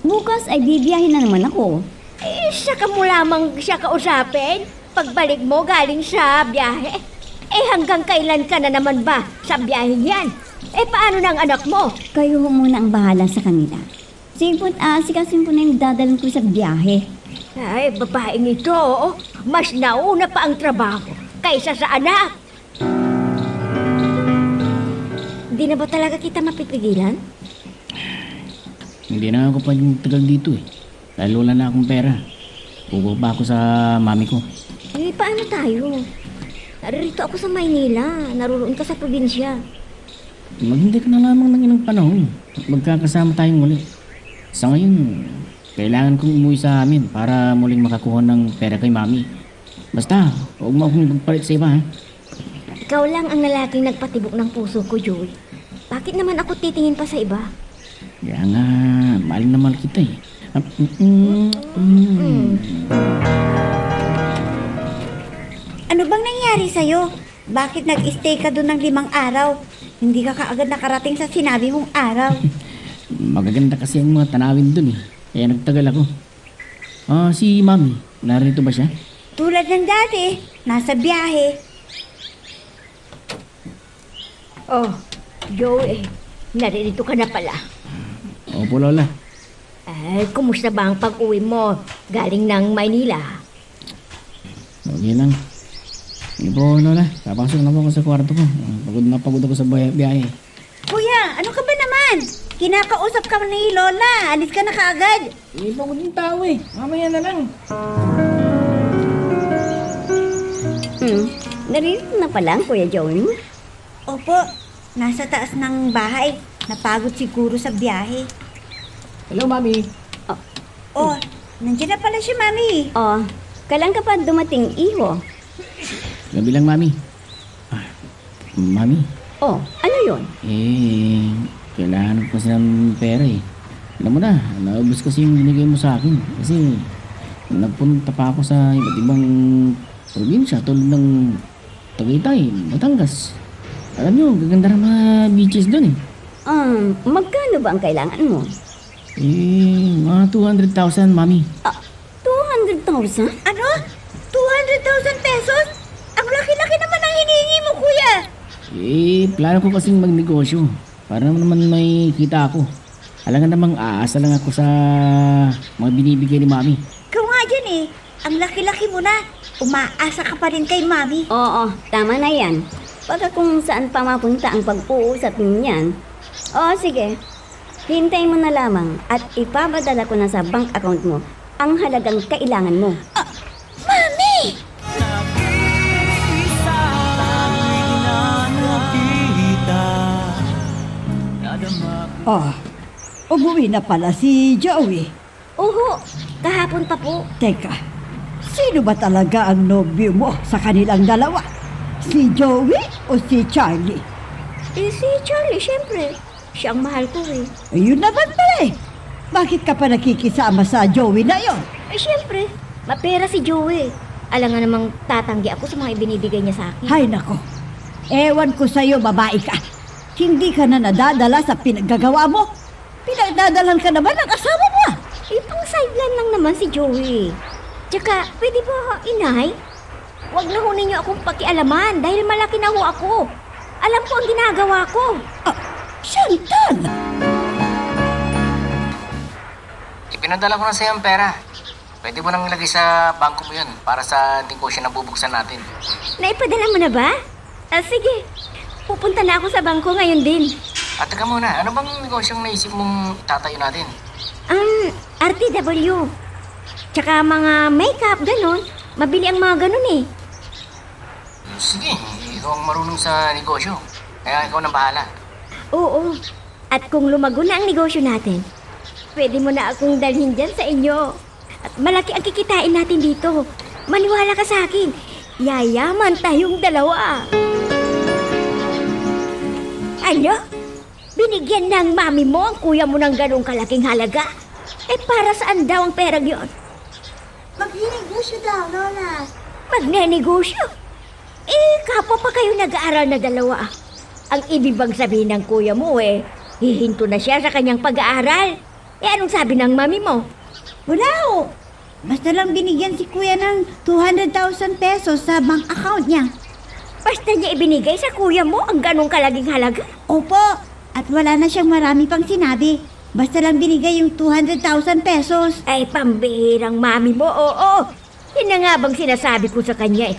bukas ay bibiyahin na naman ako. Eh, saka mo lamang siya kausapin? Pagbalik mo galing sa biyahe? Eh, hanggang kailan ka na naman ba sa biyaheng yan? Eh, paano ng anak mo? Kayo ho muna ang bahala sa kanila. Sige po't asikasin ko na yung dadalan ko sa biyahe. Ay, babaeng ito, mas nauna pa ang trabaho kaysa sa anak. Di na ba talaga kita mapipigilan? Hindi na ako pa yung tagal dito eh. Dahil wala na akong pera. Kukuha pa ako sa mami ko. Eh, paano tayo? Naririto ako sa Maynila. Naroon ka sa probinsya. Maghintay ka na lamang ng ilang panahon. At magkakasama tayong muli. Sa ngayon, kailangan kong umuwi sa amin para muling makakuha ng pera kay mami. Basta, huwag mo akong magpalit sa iba ha. Ikaw lang ang lalaking nagpatibok ng puso ko, Joey. Bakit naman ako titingin pa sa iba? Kaya nga, mahal na mahal kita eh. Ano bang nangyari sa'yo? Bakit nag-stay ka doon ng 5 araw? Hindi ka kaagad nakarating sa sinabi mong araw. Magaganda kasi ang mga tanawin dun eh. Kaya nagtagal ako. Si mami, narito ba siya? Tulad ng dati, nasa biyahe. Oh, Joey, naririto ka na pala. Opo, Lola. Eh, kumusta ba ang pag-uwi mo galing ng Maynila? Okay lang. Hindi po, Lola. Papasok na po ako sa kwarto ko. Pagod ako sa biyahe. Kuya, ano ka ba naman? Kinakausap ka ni Lola. Alis ka na kaagad. Hindi po ako yung tao eh. Mamaya na lang. Naririto na pala ang Kuya Joey mo. Opo, nasa taas ng bahay. Napagod siguro sa biyahe. Hello, mami. Oh, nandiyan na pala si Mami. Oh, kailan ka pa dumating, iho? Gabi lang, mami. Mami, Oh, ano yun? kailangan ko kasi ng pera eh. Alam mo na, naubos kasi yung binigay mo sa akin. Kasi nagpunta pa ako sa iba't ibang probinsya tulad ng Tagaytay, Batangas. Alam nyo, gaganda ng mga beaches doon eh. Magkano ba ang kailangan mo? Mga 200,000, mami. 200,000? Ano? 200,000 pesos? Ang laki-laki naman ang hinihingi mo, kuya. Plano ko kasing magnegosyo. Para naman may kita ako. Alam nga namang aasa lang ako sa mga binibigay ni mami. Ikaw nga dyan eh. Ang laki-laki mo na. Umaasa ka pa rin kay Mami. Oo, tama na yan. Pagka kung saan pa mapunta ang pag-uusap niyan. Oo, sige. Hintayin mo na lamang at ipapadala ko na sa bank account mo ang halagang kailangan mo. Mami! Umuwi na pala si Joey. Oho, kahapon pa po. Teka, sino ba talaga ang nobyo mo sa kanilang dalawa? Si Joey o si Charlie? Si Charlie, syempre. Siya ang mahal ko eh. Ayun naman pala eh. Bakit ka pa nakikisama sa Joey na yon? Syempre, mapera si Joey. Alam nga namang tatanggi ako sa mga ibinibigay niya sa akin. Hay nako, ewan ko sa'yo, babae ka. Hindi ka na nadadala sa pinaggagawa mo. Pinagdadalan ka naman ng asawa mo. Pang sideline lang naman si Joey. Tsaka, pwede ba, inay? Huwag na ho ninyo akong pakialaman dahil malaki na ho ako. Alam ko ang ginagawa ko. Chantal! Ipinadala ko na sa'yo ang pera. Pwede mo nang ilagay sa bangko mo yun para sa negosyo na bubuksan natin. Naipadala mo na ba? Sige. Pupunta na ako sa bangko ngayon din. At teka muna, ano bang negosyong naisip mong tatayo natin? RTW. Tsaka mga makeup, ganon. Mabili ang mga ganon eh. Sige, ikaw ang marunong sa negosyo. Kaya ikaw nang bahala. Oo. At kung lumago na ang negosyo natin, pwede mo na akong dalhin dyan sa inyo. At malaki ang kikitain natin dito. Maniwala ka sa akin. Yayaman tayong dalawa. Ano? Binigyan ng mami mo ang kuya mo ng ganong kalaking halaga? Eh para saan daw ang perang yon? Magninegosyo daw, Lola. Magnenegosyo? Eh, kapwa pa kayo nag-aaral na dalawa. Ang ibig bang sabihin ng kuya mo hihinto na siya sa kanyang pag-aaral. Eh, anong sabi ng mami mo? Wala ho. Basta lang binigyan si kuya ng 200,000 pesos sa bank account niya. Basta niya ibinigay sa kuya mo ang ganong kalaging halaga? Opo. At wala na siyang marami pang sinabi. Basta lang binigay yung 200,000 pesos. Ay, pambihirang mami mo, oo. Yun na nga bang sinasabi ko sa kanya eh.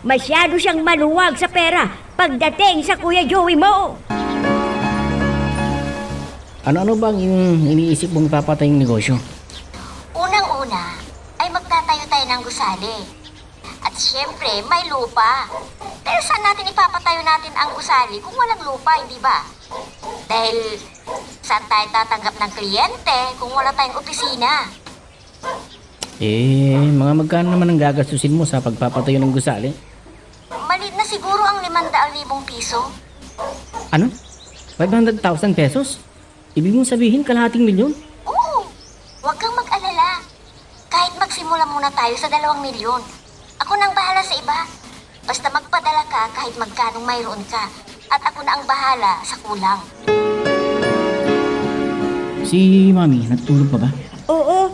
Masyado siyang maluwag sa pera pagdating sa Kuya Joey mo. Ano-ano bang iniisip mong papatayong negosyo? Unang-una ay magtatayo tayo ng gusali. At syempre, may lupa. Pero saan natin ipapatayo natin ang gusali kung walang lupa, hindi ba? Dahil saan tayo tatanggap ng kliyente kung wala tayong opisina? Mga magkano naman ang gagastusin mo sa pagpapatayo ng gusali? Maliit na siguro ang 500,000 piso. Ano? 500,000 pesos? Ibig mong sabihin kalahating milyon? Oo, huwag kang mag-alala. Kahit magsimula muna tayo sa 2 milyon. Ako nang bahala sa iba. Basta magpadala ka kahit magkanong mayroon ka. At ako na ang bahala sa kulang. Si Mami, natutulog pa ba? Oo.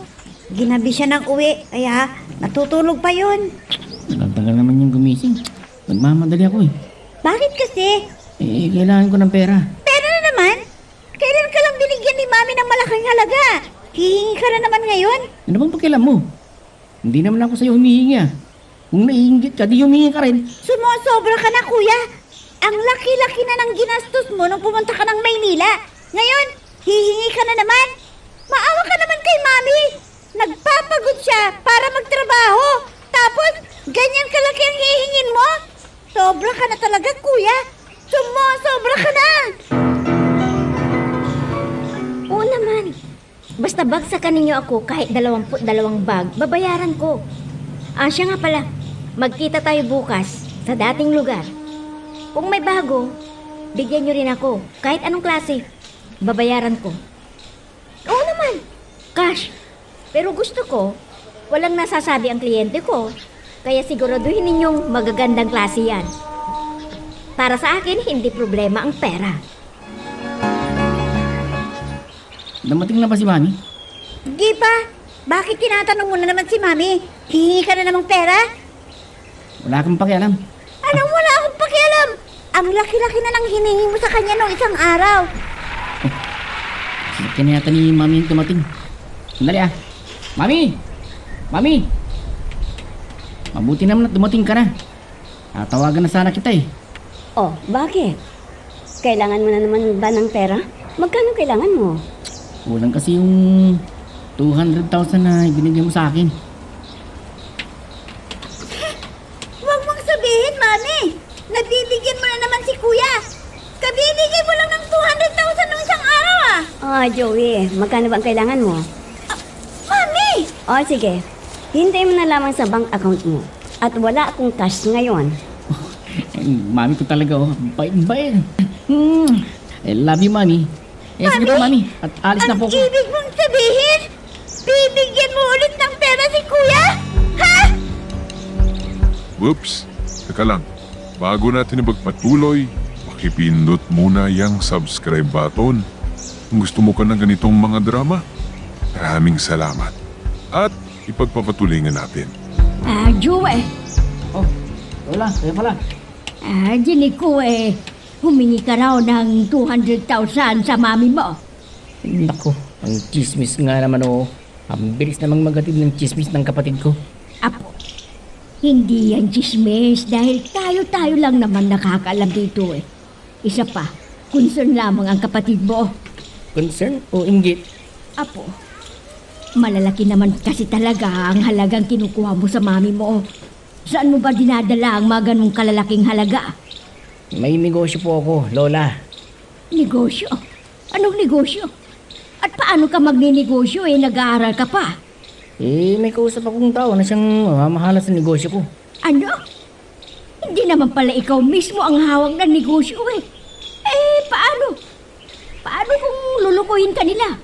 Ginabi siya ng uwi, kaya natutulog pa yun. Tagal naman yung gumising. Nagmamadali ako eh. Bakit kasi? Kailangan ko ng pera. Pera na naman? Kailan ka lang binigyan ni Mami ng malaking halaga? Hihingi ka na naman ngayon? Ano bang pakialam mo? Hindi naman ako sa'yo humihingi ah. Kung naiinggit ka, di humingi ka rin. Sumosobra ka na, kuya. Ang laki-laki na ng ginastos mo nung pumunta ka ng Maynila. Ngayon, hihingi ka na naman. Maawa ka naman kay Mami. Nagpapagod siya para magtrabaho. Tapos, ganyan kalaki ang hihingin mo? Sobra ka na talaga, kuya. Sumosobra ka na. Oo naman. Basta bagsakan ninyo ako kahit 22 bag, babayaran ko. Siya nga pala, magkita tayo bukas sa dating lugar. Kung may bago, bigyan nyo rin ako. Kahit anong klase, babayaran ko. Oo naman, cash. Pero gusto ko, walang nasasabi ang kliyente ko. Kaya siguraduhin ninyong magagandang klase yan. Para sa akin, hindi problema ang pera. Dumating na ba si Mami? Di pa. Bakit tinatanong mo na naman si Mami? Hihingi ka na namang pera? Wala akong pakialam. Anong wala akong pakialam? Ang laki-laki na nang hiningi mo sa kanya nung isang araw. Kinayata ni Mami yung dumating. Sandali ah. Mami! Mami! Mabuti naman at dumating ka na. Tawagan na sana kita eh. Oh, bakit? Kailangan mo na naman ba ng pera? Magkano kailangan mo? Kulang kasi yung 200,000 na ibinigay mo sa akin. Huwag mong sabihin, Mami. Nabibigyan mo na naman si Kuya. Kabibigay mo lang ng 200,000 nung isang araw ah. Joey, magkano ba ang kailangan mo? Mami! Sige. Hintayin mo na lamang sa bank account mo. At wala akong cash ngayon. Mami ko talaga bait-bait. I love you, Mami. Sige po, Mami. At alis na po Ang ako. ibig mong sabihin, bibigyan mo ulit ng pera si Kuya? Ha? Whoops! Teka lang. Bago natin ipagpatuloy, pakipindot muna yung subscribe button. Kung gusto mo ka ng ganitong mga drama, maraming salamat. At ipagpapatuloy nga natin. Joey. Wala, kaya pala. Dinig ko humingi ka raw ng 200,000 sa mami mo. Naku, ang chismis nga naman oh. Ang bilis namang magatid ng chismis ng kapatid ko. Apo, hindi yan chismis dahil tayo lang naman nakakaalam dito eh. Isa pa, concern lamang ang kapatid mo. Concern o inggit? Apo, malalaki naman kasi talaga ang halagang kinukuha mo sa mami mo. Saan mo ba dinadala ang mga ganong kalalaking halaga? May negosyo po ako, Lola. Negosyo? Anong negosyo? At paano ka magninegosyo nag-aaral ka pa? May kausap akong tao na siyang mamahala sa negosyo ko. Ano? Hindi naman pala ikaw mismo ang hawak ng negosyo paano? Paano kung lulukuhin ka nila?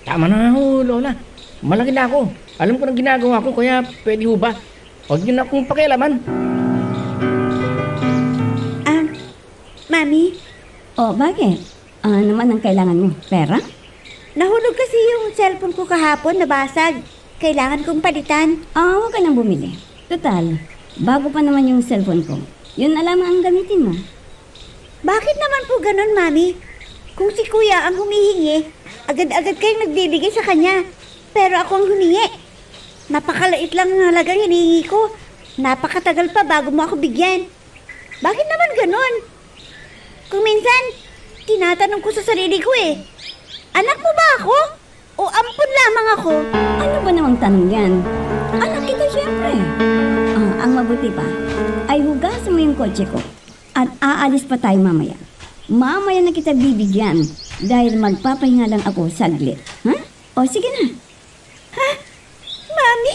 Tama na ho, Lola. Malaki na ako. Alam ko na ginagawa ko, kaya pwede ho ba? Huwag niyo na akong pakialaman. Mami, Bakit? Ano naman ang kailangan mo? Pera? nahulog kasi yung cellphone ko kahapon, nabasag. Kailangan kong palitan. Huwag ka nang bumili. Total, bago pa naman yung cellphone ko. Yun na lamang ang gamitin mo. Bakit naman po ganun, Mami? Kung si Kuya ang humihingi, agad-agad kayong nagbibigay sa kanya. Pero ako ang humingi. Napakalait lang ang halagang hinihingi ko. Napakatagal pa bago mo ako bigyan. Bakit naman ganun? Kung minsan, tinatanong ko sa sarili ko anak mo ba ako? O ampun lamang ako? Ano ba namang tanong yan? Anak kita siyempre. Ang mabuti pa, ay hugasan mo yung kotse ko. At aalis pa tayo mamaya. Mamaya na kita bibigyan dahil magpapahinga lang ako saglit. Ha? O sige na. Ha? Mami?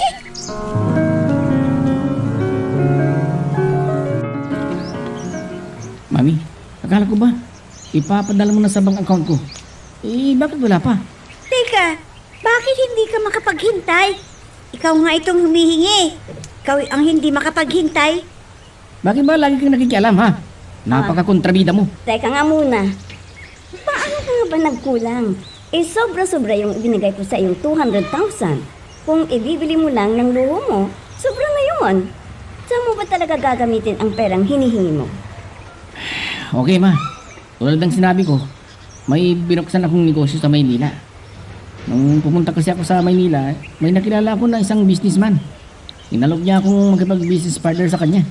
Mami, akala ko ba ipapadala mo na sa bank account ko? Bakit wala pa? Teka, bakit hindi ka makapaghintay? Ikaw nga itong humihingi. Ikaw ang hindi makapaghintay. Bakit ba lagi kang nakikialam, ha? Napaka-kontrabida mo. Teka nga muna. Paano ka nga ba nagkulang? Sobra-sobra yung ibinigay ko sa iyong 200,000. Kung ibibili mo lang ng luho mo, sobra na yun. Saan mo ba talaga gagamitin ang perang hinihingi mo? Okay, ma. Tulad ng sinabi ko, may binuksan akong negosyo sa Maynila. Nung pumunta kasi ako sa Maynila, may nakilala ako na isang businessman. Inalok niya akong magkipag-business partner sa kanya.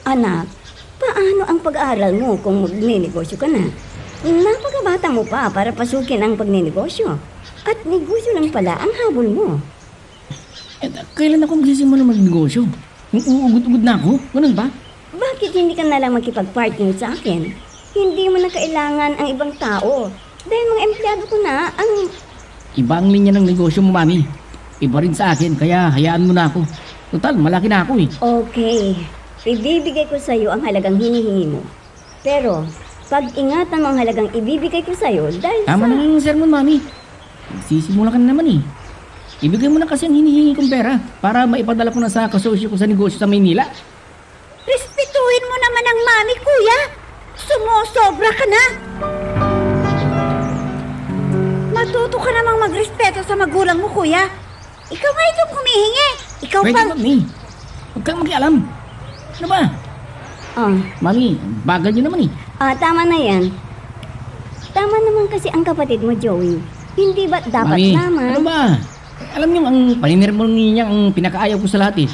Anak, paano ang pag-aaral mo kung magninegosyo ka na? Napakabata mo pa para pasukin ang pagninegosyo. At negosyo lang pala ang habol mo. Kailan ako magsisimula magnegosyo? Yung uugod-ugod na ako? Ganun ba? Bakit hindi ka nalang makipag-partner sa akin? Hindi mo na kailangan ang ibang tao. Dahil mga empleyado ko na ang... Iba ang linya ng negosyo mo, Mami. Iba rin sa akin, kaya hayaan mo na ako. Total, malaki na ako Okay. Ibibigay ko sa iyo ang halagang hinihingi mo. Pero, pag-ingatan mo ang halagang ibibigay ko sa iyo dahil Tama na yung sermon, Mami. Sisimula ka na naman Ibigay mo na kasi ang hinihingi kong pera para maipadala ko na sa kasosyo ko sa negosyo sa Maynila. Respetuhin mo naman ang mami, Kuya. Sumusobra ka na. Matuto ka namang magrespeto sa magulang mo, Kuya. Ikaw nga itong humihingi. Ikaw Pwede, pang... Mami. Huwag kang makialam. Ano ba? Mami, bagal niyo naman Tama na yan. Tama naman kasi ang kapatid mo, Joey. Hindi ba dapat Mami, naman? ano ba? Alam niyo, ang paninirmoni niya ang pinakaayaw ko sa lahat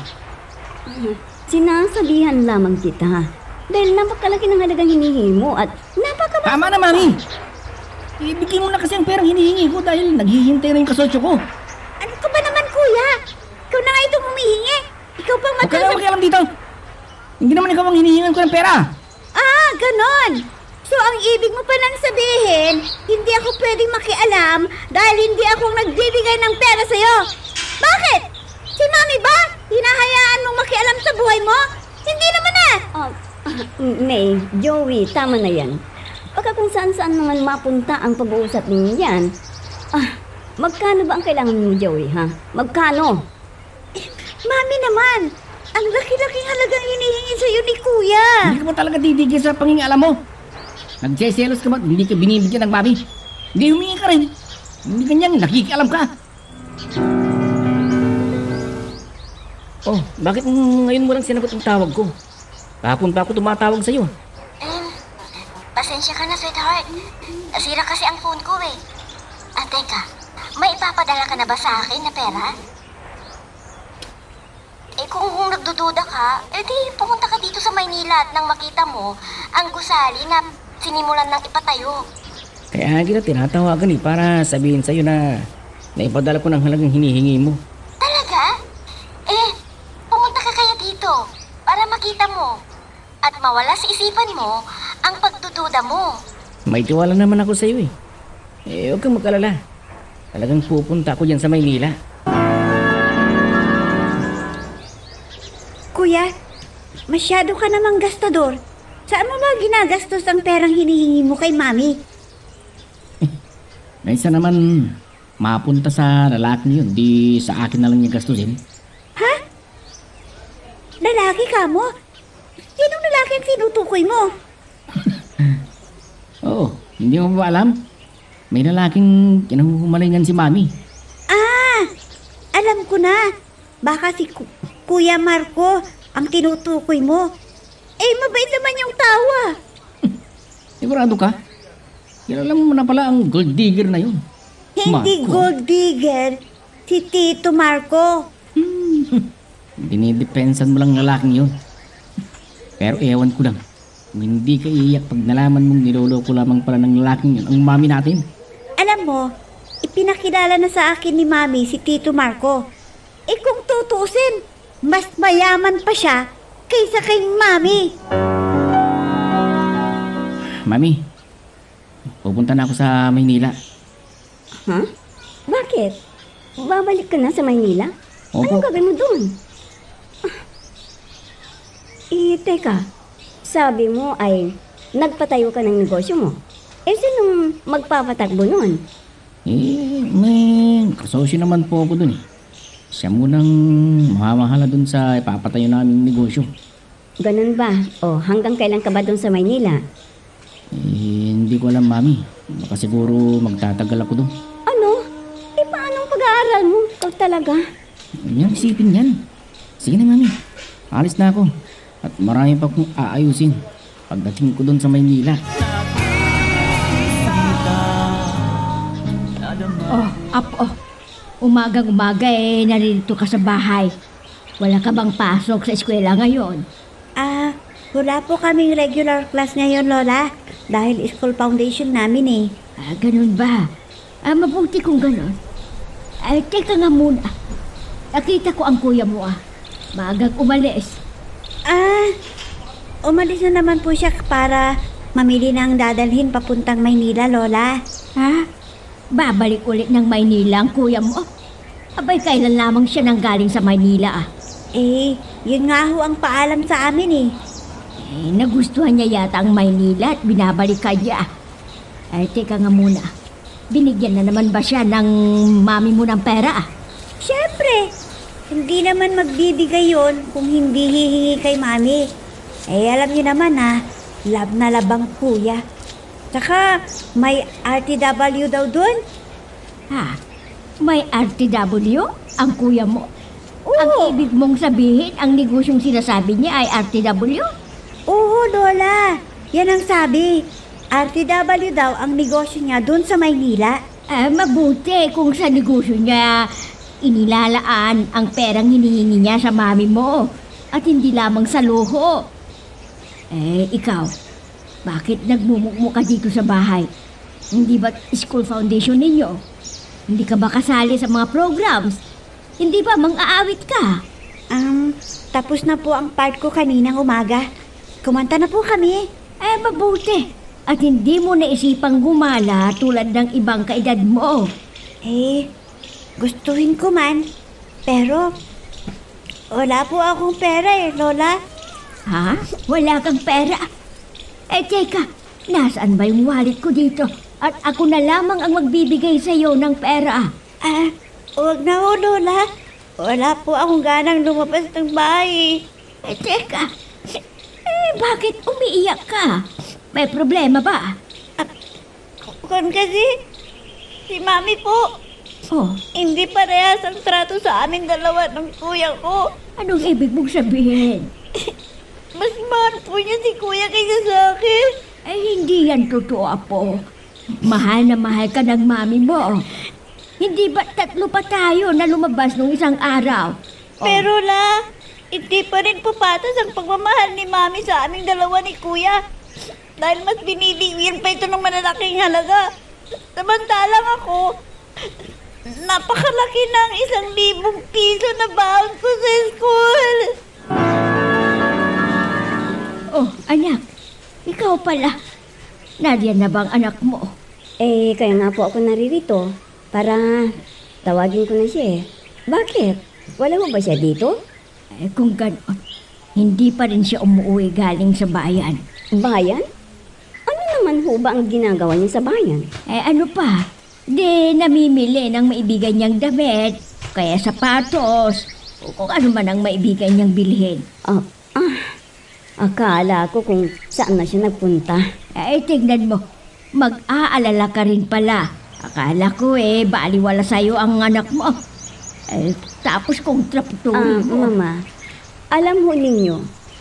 Sinasabihan lamang kita. Dahil napakalaki ng halagang hinihingi mo at napakabata. Tama na, Mami. Ibigay mo na kasi ang perang hinihingi ko dahil naghihintay na yung kasosyo ko. Ano ka ba naman, Kuya? Ikaw na nga itong humihingi. Ikaw pang Huwag ka na makialam dito. Hindi naman ikaw ang hinihingan ko ng pera. Ganon. So, ang ibig mo pa nang sabihin, hindi ako pwedeng makialam dahil hindi ako nagbibigay ng pera sa'yo. Bakit? Si Mami ba? Hinahayaan mong makialam sa buhay mo? Hindi naman May, Joey, tama na yan. Baka kung saan-saan naman mapunta ang pag-uusap ninyo yan. Magkano ba ang kailangan mo, Joey, ha? Magkano? Mami naman, ang laki-laking halagang hinihingi sa'yo ni Kuya. Hindi ka ba talaga titigil sa pangingalam mo? Nagseselos ka ba? Hindi ka binibigyan ng Mami? Hindi humingi ka rin. Hindi kanyang nakikialam ka. Bakit ngayon mo lang sinagot ang tawag ko? Kahapon pa ako tumatawag sa'yo. Pasensya ka na, sweetheart. Nasira kasi ang phone ko teka, may ipapadala ka na ba sa akin na pera? Kung nagdududa ka, di pumunta ka dito sa Maynila at nang makita mo ang gusali na sinimulan ng ipatayo. Kaya kita tinatawagan para sabihin sa'yo na naipadala ko ng halagang hinihingi mo. Talaga? Pumunta ka kaya dito para makita mo at mawala sa isipan mo ang pagdududa mo. May tiwala naman ako sa iyo eh. Huwag kang mag-alala. Talagang pupunta ako dyan sa Maynila. Kuya, masyado ka namang gastador. Saan mo ba ginagastos ang perang hinihingi mo kay Mami? Naisa naman mapunta sa lalaki yun, di sa akin na lang yung gastusin. Ha? Lalaki ka mo? Sinong lalaki ang tinutukoy mo? Oo, hindi mo ba alam? May lalaking kinahuhumalingan si Mami. Ah, alam ko na. Baka si Kuya Marco ang tinutukoy mo. Eh, mabait naman yung tawa. Sigurado ka? Kilala mo na pala ang gold digger na yun. Hindi Marco. gold digger, si Tito Marco. Dinidepensan mo lang lalaking yun. Pero ewan ko lang, kung hindi ka iiyak pag nalaman mong niloloko lamang pala ng lalaking yun ang Mami natin. Alam mo, ipinakilala na sa akin ni Mami si Tito Marco. Eh kung tutusin, mas mayaman pa siya kaysa kay Mami. Mami, pupunta na ako sa Maynila. Ha? Bakit? Babalik ka na sa Maynila? Opo. Anong gagawin mo doon? Teka. Sabi mo ay nagpatayo ka ng negosyo mo. Eh, sinong magpapatakbo nun? May kasosyo naman po ako dun eh. Siya munang mahamahala dun sa ipapatayo naming negosyo. Ganun ba? O hanggang kailan ka ba doon sa Maynila? Hindi ko alam, Mami. Baka siguro magtatagal ako dun. Ano? Paano ang pag-aaral mo? Ikaw talaga? Yan, isipin yan. Sige na, Mami. Alis na ako. At marami pa kong aayusin pagdating ko dun sa Maynila. Apo, umagang-umaga naririto ka sa bahay. Wala ka bang pasok sa eskwela ngayon? Ah, wala po kaming regular class ngayon, Lola. Dahil school foundation namin eh. Ganun ba? Mabuti kung ganun. Teka nga muna. Nakita ko ang kuya mo Maagang umalis. Umalis na naman po siya para mamili ng dadalhin papuntang Maynila, Lola. Ha? Babalik ulit ng Maynila ang kuya mo? Abay, kailan lamang siya nang galing sa Maynila Yun nga ho ang paalam sa amin eh. Nagustuhan niya yata ang Maynila at binabalik ka niya. Teka nga muna. Binigyan na naman ba siya ng mami mo ng pera? Siyempre, hindi naman magbibigay yon kung hindi hihingi kay Mami. Alam niyo naman love na labang kuya. Tsaka may RTW daw dun. Ha? May RTW? Ang kuya mo? Oo. Ang ibig mong sabihin, ang negosyong sinasabi niya ay RTW? Oo, Lola. Yan ang sabi. RTW daw ang negosyo niya dun sa Maynila. Mabuti kung sa negosyo niya inilalaan ang perang hinihingi niya sa mami mo at hindi lamang sa luho. Ikaw, bakit nagmumukmo ka dito sa bahay? Hindi ba school foundation ninyo? Hindi ka ba kasali sa mga programs? Hindi ba mang-aawit ka? Tapos na po ang part ko kaninang umaga. Kumanta na po kami. Mabuti. At hindi mo naisipang gumala tulad ng ibang kaedad mo. Gustuhin ko man. Pero, wala po akong pera Lola. Ha? Wala kang pera? Teka, nasaan ba yung wallet ko dito? At ako na lamang ang magbibigay sa iyo ng pera. Huwag na ho, Lola. Wala po akong ganang lumabas ng bahay. Teka, bakit umiiyak ka? May problema ba? Kung kasi, si Mami po, hindi parehas ang trato sa aming dalawa ng kuya ko. Anong ibig mong sabihin? Mas mahal po niya si kuya kaysa sa akin. Hindi yan totoo, Apo. Mahal na mahal ka ng mami mo. Hindi ba 3 pa tayo na lumabas nung isang araw? Pero hindi pa rin po patas ang pagmamahal ni Mami sa aming dalawa ni kuya. Dahil mas binibigyan pa ito ng malalaking halaga. Samantalang ako, napakalaki ng 1,000 piso na baon ko sa school. Anak, ikaw pala. Nariyan na bang anak mo? Kaya nga po ako naririto para tawagin ko na siya eh. Bakit? Wala mo ba siya dito? Kung gano'n, hindi pa rin siya umuwi galing sa bayan. Bayan? Ano naman ho ba ang ginagawa niya sa bayan? Ano pa? Di namimili ng maibigay niyang damit, kaya sapatos, o kung ano man ang maibigay niyang bilhin. Akala ko kung saan na siya nagpunta. Tignan mo, mag-aalala ka rin pala. Akala ko baliwala sa'yo ang anak mo. Tapos kung traputuloy mo. Mama, alam ho ninyo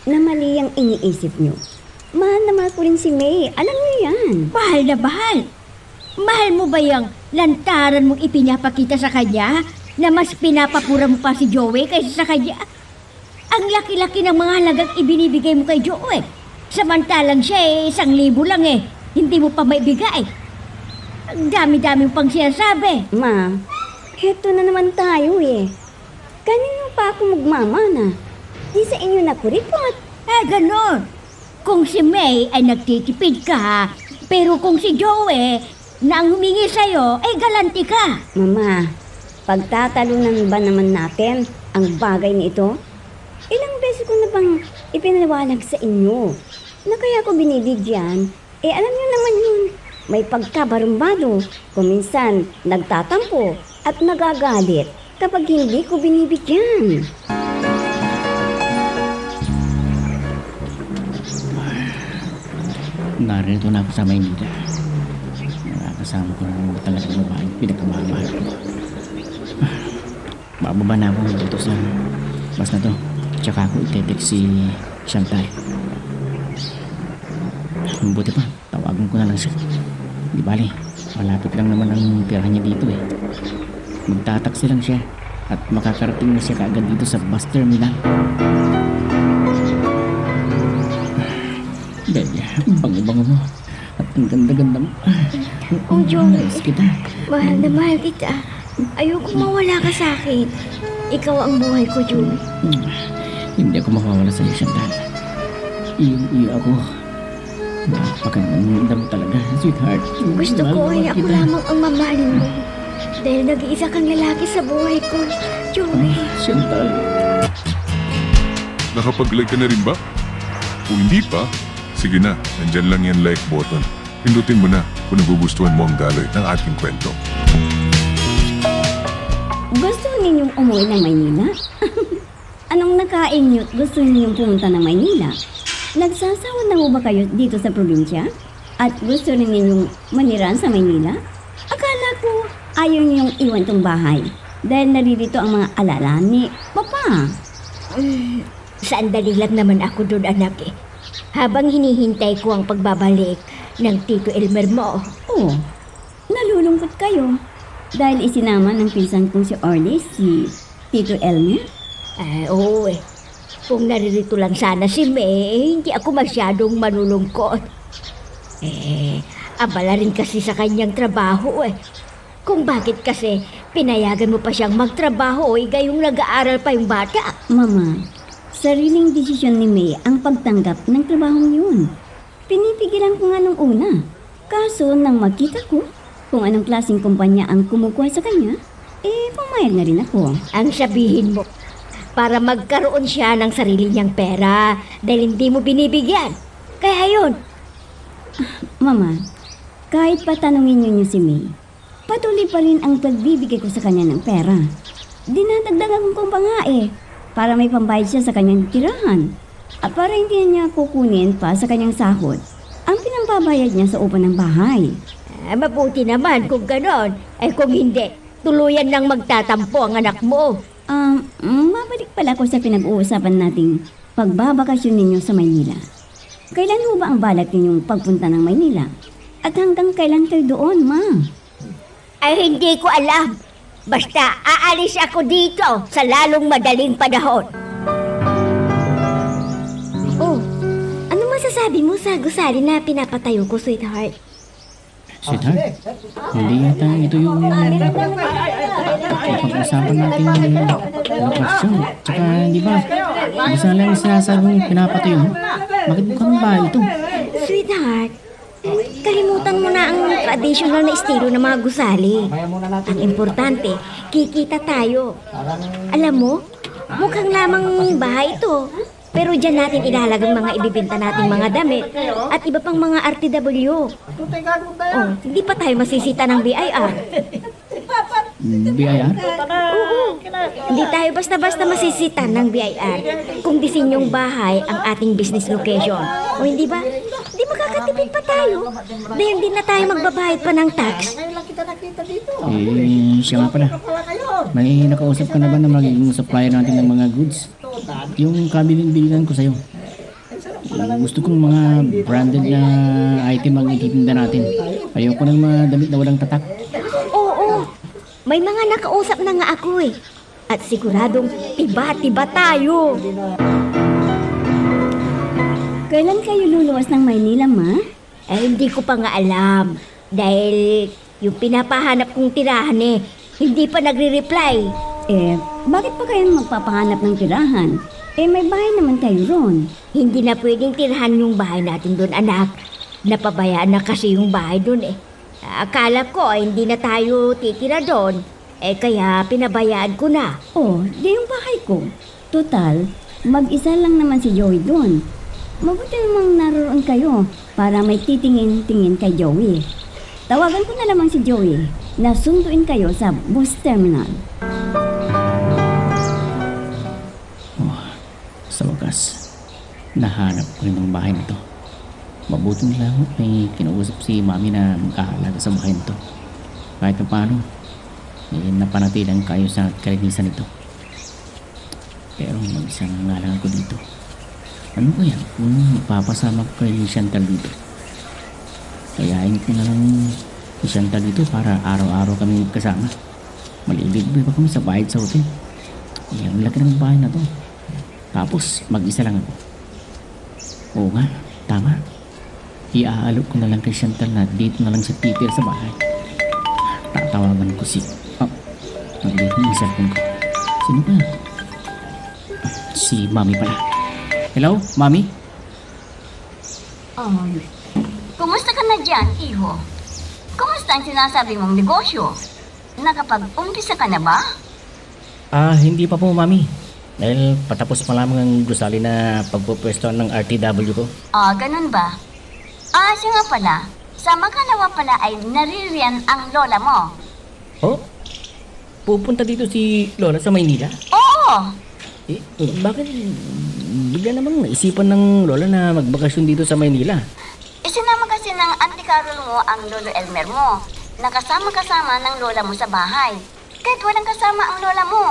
na mali ang iniisip niyo. Mahal na mahal ko rin si May. Alam niyo yan. Mahal na mahal. Mahal mo ba yung lantaran mong ipinapakita sa kanya na mas pinapapura mo pa si Joey kaysa sa kanya? Ang laki-laki ng mga halagang ibinibigay mo kay Joey. Samantalang siya 1,000 lang hindi mo pa maibigay. Ang dami-dami pang sinasabi. Ma, heto na naman tayo Kanino pa ako magmamana? Di sa inyo na kuripot. Ganon. Kung si May ay nagtitipid ka, pero kung si Joey na ang humingi sa'yo, galanti ka. Mama, pagtatalunan ba naman natin ang bagay nito? Ilang beses ko na bang ipinaliwanag sa inyo na kaya ko binibigyan? Alam niyo naman yun, may pagkabarumbado, kung minsan nagtatampo at nagagalit kapag hindi ko binibigyan. Narito na ako sa Maynila. Nakakasama ko na talagang babae. Pinagkamahal ko. Bababa na ako dito sa bus na to. Tsaka ako itetext si Chantal. Mabuti pa, tawagan ko na lang siya. Di bali, malapit lang naman ang pirahan niya dito Magtataksi lang siya at makakarating na siya kaagad dito sa bus terminal. Bebe, bango-bango mo. At ang ganda-ganda mo. Joey, Nice kita. mahal na mahal kita. Ayoko mawala ka sa akin. Ikaw ang buhay ko, Joey. Hindi ako makawala sa iyo, Chantal. Iyo ako. Napakaganda mo talaga, sweetheart. Gusto ko ay ako lamang ang mamahalin mo. Dahil nag-iisa kang lalaki sa buhay ko, Joey. Chantal. Nakapag-like ka na rin ba? Kung hindi pa, sige na, nandyan lang yan like button. Pindutin mo na kung nagugustuhan mo ang daloy ng ating kwento. Gusto ninyong umuwi ng Maynila? Anong nakain niyo't gusto ninyong pumunta ng Maynila? Nagsasawa na ho ba kayo dito sa probinsya? At gusto rin ninyong manirahan sa Maynila? Akala ko ayaw niyong iwan tong bahay dahil naririto ang mga alala ni Papa. Sandali lang naman ako doon, anak Habang hinihintay ko ang pagbabalik ng Tito Elmer mo. Oh, nalulungkot kayo dahil isinama ng pinsan kong si Orly si Tito Elmer? Oo Kung naririto lang sana si May, hindi ako masyadong malulungkot. Abala rin kasi sa kanyang trabaho Kung bakit kasi pinayagan mo pa siyang magtrabaho gayong nag-aaral pa yung bata. Mama, sariling desisyon ni May ang pagtanggap ng trabahong yun. Pinipigilan ko nga nung una. Kaso nang makita ko kung anong klaseng kumpanya ang kumukuha sa kanya, pumayag na rin ako. Ang sabihin mo, para magkaroon siya ng sarili niyang pera dahil hindi mo binibigyan. Kaya yun. Mama, kahit patanungin niyo si May, patuloy pa rin ang pagbibigay ko sa kanya ng pera. Dinadagdagan ko pa nga para may pambayad siya sa kanyang tirahan. At para hindi niya kukunin pa sa kanyang sahod ang pinambabayad niya sa upa ng bahay. Mabuti naman kung ganon. Kung hindi, tuluyan nang magtatampo ang anak mo. Mabalik pala ko sa pinag-uusapan nating pagbabakasyon ninyo sa Maynila. Kailan ho ba ang balak ninyong pagpunta ng Maynila? At hanggang kailan kayo doon, Ma? Hindi ko alam. Basta aalis ako dito sa lalong madaling panahon. Oh, ano masasabi mo sa gusali na pinapatayo ko, sweetheart? Sweetheart, hindi yata ito yung pag-usapan natin yung question. Tsaka, di ba, isa lang sinasabi mong pinapatayo mo. Bakit mukhang bahay ito? Sweetheart, kalimutan mo na ang traditional na estilo ng mga gusali. Ang importante, kikita tayo. Alam mo, mukhang lamang bahay ito. Pero dyan natin ilalagang mga ibibenta nating mga damit at iba pang mga RTW. Oh, hindi pa tayo masisita ng BIR. BIR? Oo, hindi tayo basta-basta masisita ng BIR kung disenyong bahay ang ating business location. O hindi ba? Hindi makakatipid pa tayo dahil hindi na tayo magbabayad pa ng tax. Siya nga pala. May nakausap ka na ba na magiging supplier natin ng mga goods? Yung kabilin-bilinan ko sa'yo. Gusto kong mga branded na item ang ititinda natin. Ayoko ng mga damit na walang tatak. Oo, may mga nakausap na nga ako eh. At siguradong tiba-tiba tayo. Kailan kayo luluwas ng Maynila, Ma? Hindi ko pa nga alam. Dahil yung pinapahanap kong tirahan hindi pa nagre-reply. Bakit pa kayo magpapahanap ng tirahan? May bahay naman kayo ron. Hindi na pwedeng tirahan yung bahay natin doon, anak. Napabayaan na kasi yung bahay doon Akala ko hindi na tayo titira doon. Kaya pinabayaan ko na. Di yung bahay ko. Total, mag-isa lang naman si Joey doon. Mabuti namang naroon kayo para may titingin-tingin kay Joey. Tawagan ko na lamang si Joey na sunduin kayo sa bus terminal. Sa wakas, nahanap ko rin ang bahay nito. Mabuting lang may kinausap si Mami na magkahalaga sa bahay nito. Kahit pa paano, napanatili ang kaayusan at kalinisan nito. Pero mag-isa nga lang ako dito. Ano kaya kung magpapasama ko kay Chantal dito? Kayain ko na lang si Chantal dito para araw-araw kami magkasama. Malilibre pa kami sa bayad sa hotel. Ang laki ng bahay na to. Tapos mag-isa lang ako. Oo nga, tama. Iaalok ko na lang kay Chantal na dito na lang si Peter sa bahay. Tatawagan ko si... nag-date mo yung cellphone ko. Sino ba? Si Mami pala. Hello, Mami? Kumusta ka na dyan, iho? Kumusta ang sinasabi mong negosyo? Nakapag-umpisa ka na ba? Hindi pa po, Mami. Dahil patapos pa lamang ang gusali na pagpupwesto ng RTW ko. Ganun ba? Siya nga pala. Sa makalawa pala ay naririyan ang lola mo. Pupunta dito si Lola sa Maynila? Oo! Bakit bigla namang naisipan ng Lola na magbakasyon dito sa Maynila? Isinama kasi ng Auntie Carol mo ang Lolo Elmer mo. Nakasama-kasama ng lola mo sa bahay. Kahit walang kasama ang lola mo.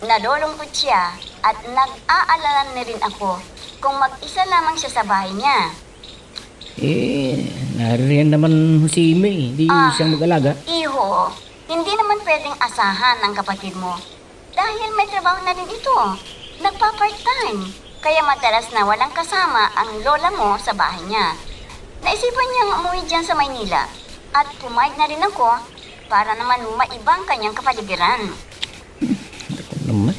Nalulungkot siya at nag-aalala na rin ako kung mag-isa lamang siya sa bahay niya. Naririyan naman si May. Hindi siyang mag-alaga. Iho, hindi naman pwedeng asahan ng kapatid mo. Dahil may trabaho na rin ito. Nagpa-part-time. Kaya madalas na walang kasama ang lola mo sa bahay niya. Naisipan niyang umuwi dyan sa Maynila. At pumayag na rin ako para naman maibang kanyang kapaligiran. Naman,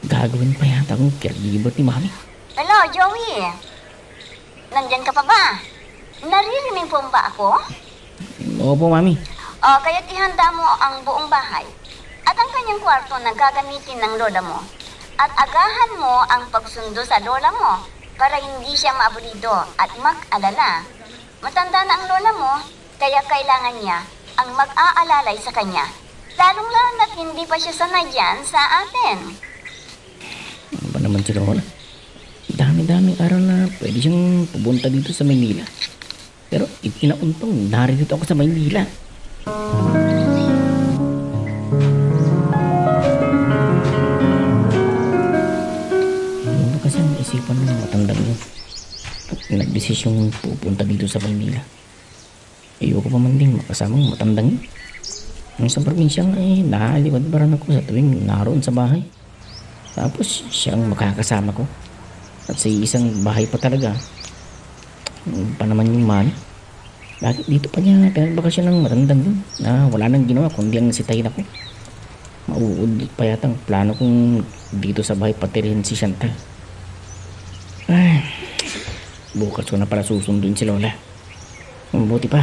gagawin pa yata akong caregiver ni Mami. Hello, Joey. Nandyan ka pa ba? Naririnig po ba ako? Opo, Mami. Kaya't ihanda mo ang buong bahay at ang kanyang kwarto na gagamitin ng lola mo. At agahan mo ang pagsundo sa lola mo para hindi siya maabulido at mag-alala. Matanda na ang lola mo, kaya kailangan niya ang mag-aalalay sa kanya. Lalong-lalo na't hindi pa siya sanay dyan sa atin. Ano ba naman si Lola? Dami-daming araw na pwede siyang pupunta dito sa Maynila. Pero itinauntong narito ako sa Maynila. Ano ba kasi ang isipan ng matandang yun? At nagdesisyong pupunta dito sa Maynila. Ayoko pa man din makasamang matandang yun. Nung sa probinsya nga nahaliwad-baran ako sa tuwing naroon sa bahay. Tapos siyang makakasama ko. At sa isang bahay pa talaga. Ano pa naman yung Mami? Bakit dito pa niya pinagbakasyon ng matandang yun na wala nang ginawa kundi ang sitahin ako? Mauudot pa yata ang plano kong dito sa bahay patirihin si Chantal. Ay, bukas ko na pala susunduin si Lola. Mabuti pa,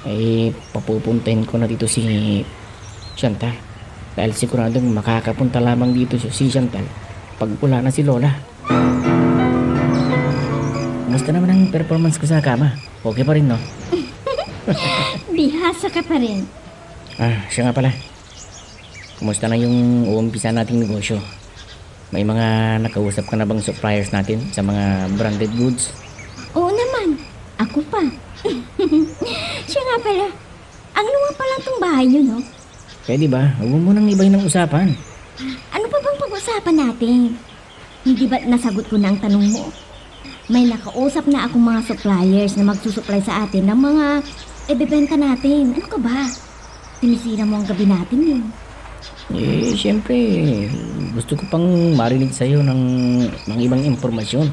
ay papupuntahin ko na dito si Chantal. Dahil siguradong makakapunta lamang dito si Chantal pag wala na si Lola. Kumusta naman ang performance ko sa kama? Okay pa rin, no? Bihasa ka pa rin. Siya nga pala. Kumusta na yung uumpisa nating negosyo? May mga nakausap ka na bang suppliers natin sa mga branded goods? Oo naman. Ako pa. Siya nga pala. Ang luwa pala itong bahay niyo, no? Pwede ba? Huwag mo nang ibahin ng usapan. Ano pa bang pag-usapan natin? Hindi ba nasagot ko na ang tanong mo? May nakausap na akong mga suppliers na magsusupply sa atin ng mga ibebenta natin. Ano ka ba? Sinisira mo ang gabi natin yun. Siyempre, gusto ko pang marinig sa'yo ng ibang impormasyon.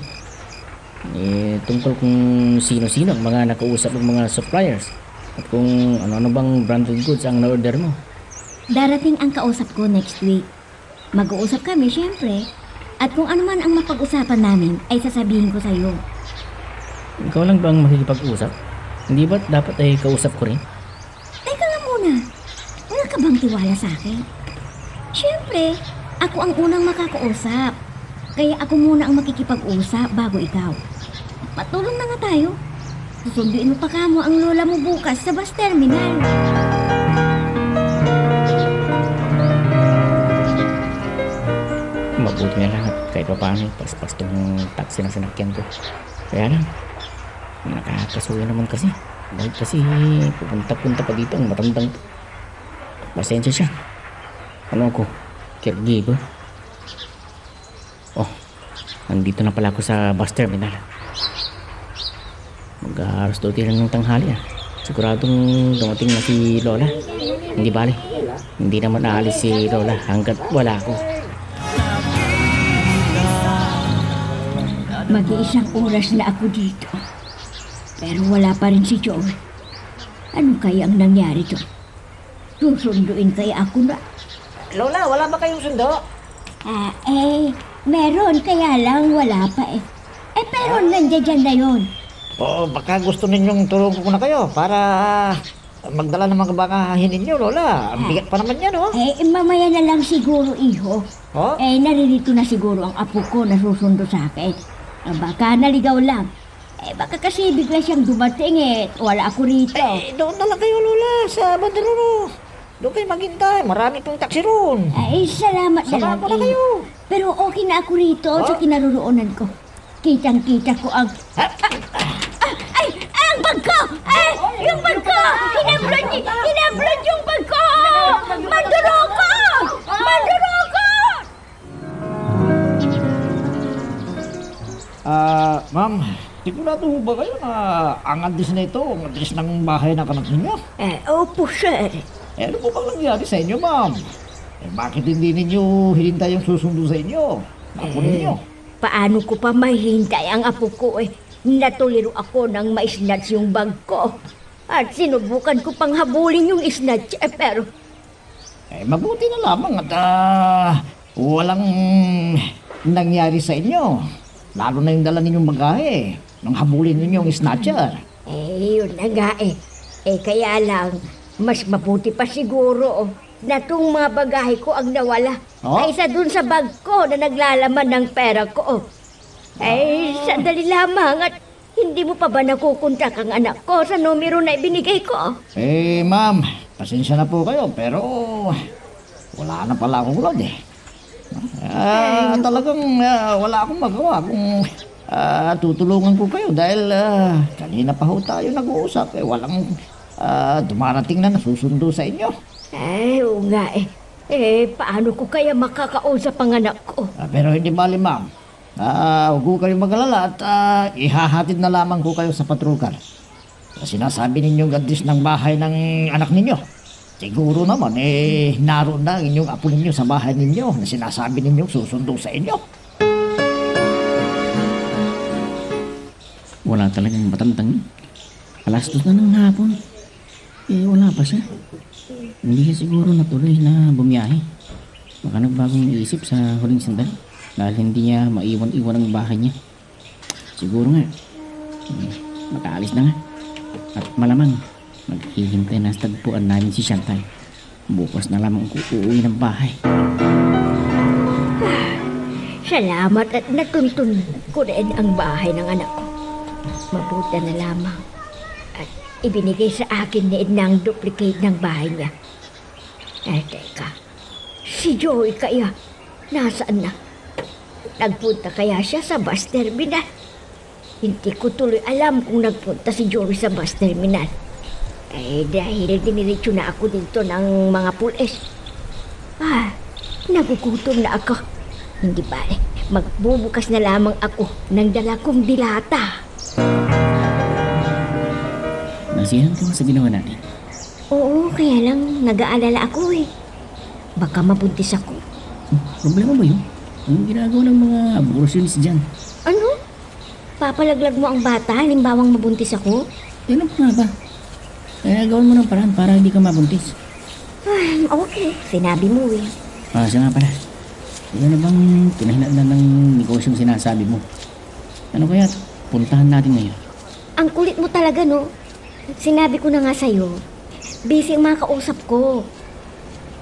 Tungkol kung sino-sino ang mga nakausap ng mga suppliers at kung ano-ano bang branded goods ang na-order mo. Darating ang kausap ko next week. Mag-uusap kami, siyempre. At kung ano man ang mapag-usapan namin, ay sasabihin ko sa'yo. Ikaw lang bang makikipag-usap? Hindi ba't dapat ay kausap ko rin? Teka nga muna. Wala ka bang tiwala sa akin? Siyempre, ako ang unang makakausap. Kaya ako muna ang makikipag-usap bago ikaw. Patulong na nga tayo. Susunduin mo pa kamo ang lola mo bukas sa bus terminal. Mabuti na lang at kahit pa paano paspas tong taxi na sinakyan ko. Kaya lang, nakakasuya naman kasi. Dahil kasi pupunta-punta pa dito ang matandang to. Pasensya siya. Ano ako? Caregiver? Oh, nandito na pala ako sa bus terminal. Mag-aaros daw tila ng tanghali ah. Siguradong dumating na si Lola. Hindi bali. Hindi naman aalis si Lola hanggat wala ako. Mag-iisang oras na ako dito. Pero wala pa rin si Joel. Ano kaya ang nangyari to? Susunduin kaya ako na? Lola, wala ba kayong sundo? Meron kaya lang wala pa eh. Pero nandiyan na yun. O baka gusto ninyong tulungan ko na kayo para magdala ng mga bagahin ninyo, Lola. Ang bigat pa naman yan, oh. Mamaya na lang siguro, iho. Oh? Naririto na siguro ang apo ko na susundo sa akin. Baka naligaw lang. Baka kasi bigla siyang dumating wala ako rito. Doon na lang kayo, Lola, sa Bandaroro. Doon kayo maghintay. Marami pong taxi roon. Salamat na lang. Samahan ko na kayo. Pero okay na ako rito sa kinaroroonan ko. Kitang-kita ko ang... ang bag ko! Yung bag ko! Hinablad yung bag ko! Manduroko! Manduroko! Ma'am, sigurado ba kayo na ang address na ito, ang address ng bahay ng anak ninyo? Opo, sir. Ano po bang nangyari sa inyo, ma'am? Bakit hindi ninyo hinintay yung susundo sa inyo? Ako ninyo. Paano ko pa mahihintay ang apo ko Natuliro ako nang ma-snatch yung bag ko. At sinubukan ko pang habulin yung snatch pero... Mabuti na lamang at walang nangyari sa inyo. Lalo na yung dala ninyong bagahe nang habulin ninyo yung snatcher. Yun na nga kaya lang, mas mabuti pa siguro na itong mga bagahe ko ang nawala. Kaysa dun sa bag ko na naglalaman ng pera ko. Sandali lamang at hindi mo pa ba nakukontak ang anak ko sa numero na ibinigay ko? Ma'am, pasensya na po kayo pero wala na pala akong load Talagang wala akong magawa kung tutulungan ko kayo dahil kanina pa ho tayo nag-uusap walang dumarating na nasusundo sa inyo. Oo nga paano ko kaya makakausap ang anak ko? Pero hindi bali, ma'am. Huwag ko kayong mag-alala at ihahatid na lamang ko kayo sa patrol car. Sinasabi ninyong address ng bahay ng anak ninyo. Siguro naman, naroon na ang inyong apo ninyo sa bahay ninyo na sinasabi ninyong susundo sa inyo. Wala talagang matandang. 2:00 na ng hapon. Wala pa siya. Hindi siya siguro natuloy na bumiyahe. Baka nagbagong isip sa huling sandali dahil hindi niya maiwan-iwan ang bahay niya. Siguro nga, makaalis na nga. At malamang, maghihintay na sa tagpuan namin si Chantal. Bukas na lamang uuwi ng bahay. Salamat at natuntun ko rin ang bahay ng anak ko. Mabuti na lamang. At ibinigay sa akin ni Edna ang duplicate ng bahay niya. Teka. Si Joey kaya, nasaan na? Nagpunta kaya siya sa bus terminal? Hindi ko tuloy alam kung nagpunta si Joey sa bus terminal. Dahil diniretso na ako dito ng mga pulis. Nagugutom na ako. Hindi bale, magbubukas na lamang ako ng dala kong dilata. Nasiyahan ka ba sa ginawa natin? Oo, kaya lang nag-aalala ako eh. Baka mabuntis ako. Problema ba yun? Anong ginagawa ng mga abortionist dyan? Ano? Papalaglag mo ang bata, halimbawang mabuntis ako? Ano pa nga ba? Kaya gawin mo ng paraan para hindi ka mabuntis. Okay, sinabi mo eh. Siya nga pala. Ano bang pinahinaan ng negosyong sinasabi mo? Ano kaya puntahan natin ngayon? Ang kulit mo talaga, no? Sinabi ko na nga sa'yo, busy ang mga kausap ko.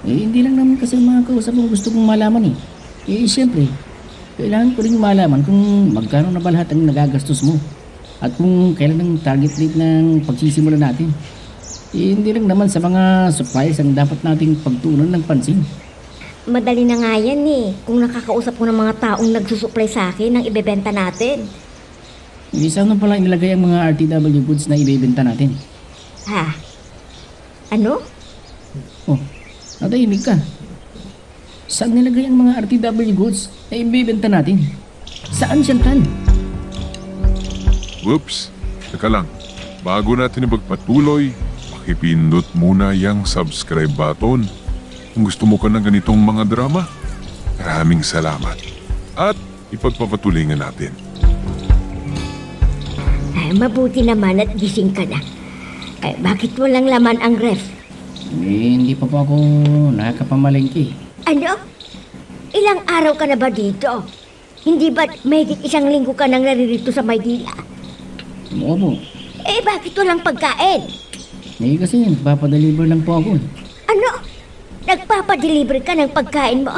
Hindi lang naman kasi mga kausap mo gusto kong malaman eh. Siyempre, kailangan ko rin malaman kung magkano na ba lahat ang nagagastos mo. At kung kailan ang target date ng pagsisimula natin. Hindi lang naman sa mga supplies ang dapat nating pagtuunan ng pansin. Madali na nga yan eh, kung nakakausap ko ng mga taong nagsusupply sa akin ng ibebenta natin. Saan na pala inilagay ang mga RTW goods na ibebenta natin? Ha? Ano? Natahimik ka. Saan nilagay ang mga RTW goods na ibebenta natin? Saan, Chantal? Whoops! Teka lang. Bago natin ipagpatuloy, pakipindot muna yung subscribe button. Kung gusto mo ka ng ganitong mga drama, maraming salamat. At ipagpapatuloy nga natin. Mabuti naman at gising ka na. Kaya bakit walang laman ang ref? Hindi pa po ako nakakapamalengke. Ano? Ilang araw ka na ba dito? Hindi ba't mahigit 1 linggo ka nang naririto sa Maynila? Opo. Bakit walang pagkain? Kasi nagpapadeliver lang po ako. Ano? Nagpapadeliver ka ng pagkain mo?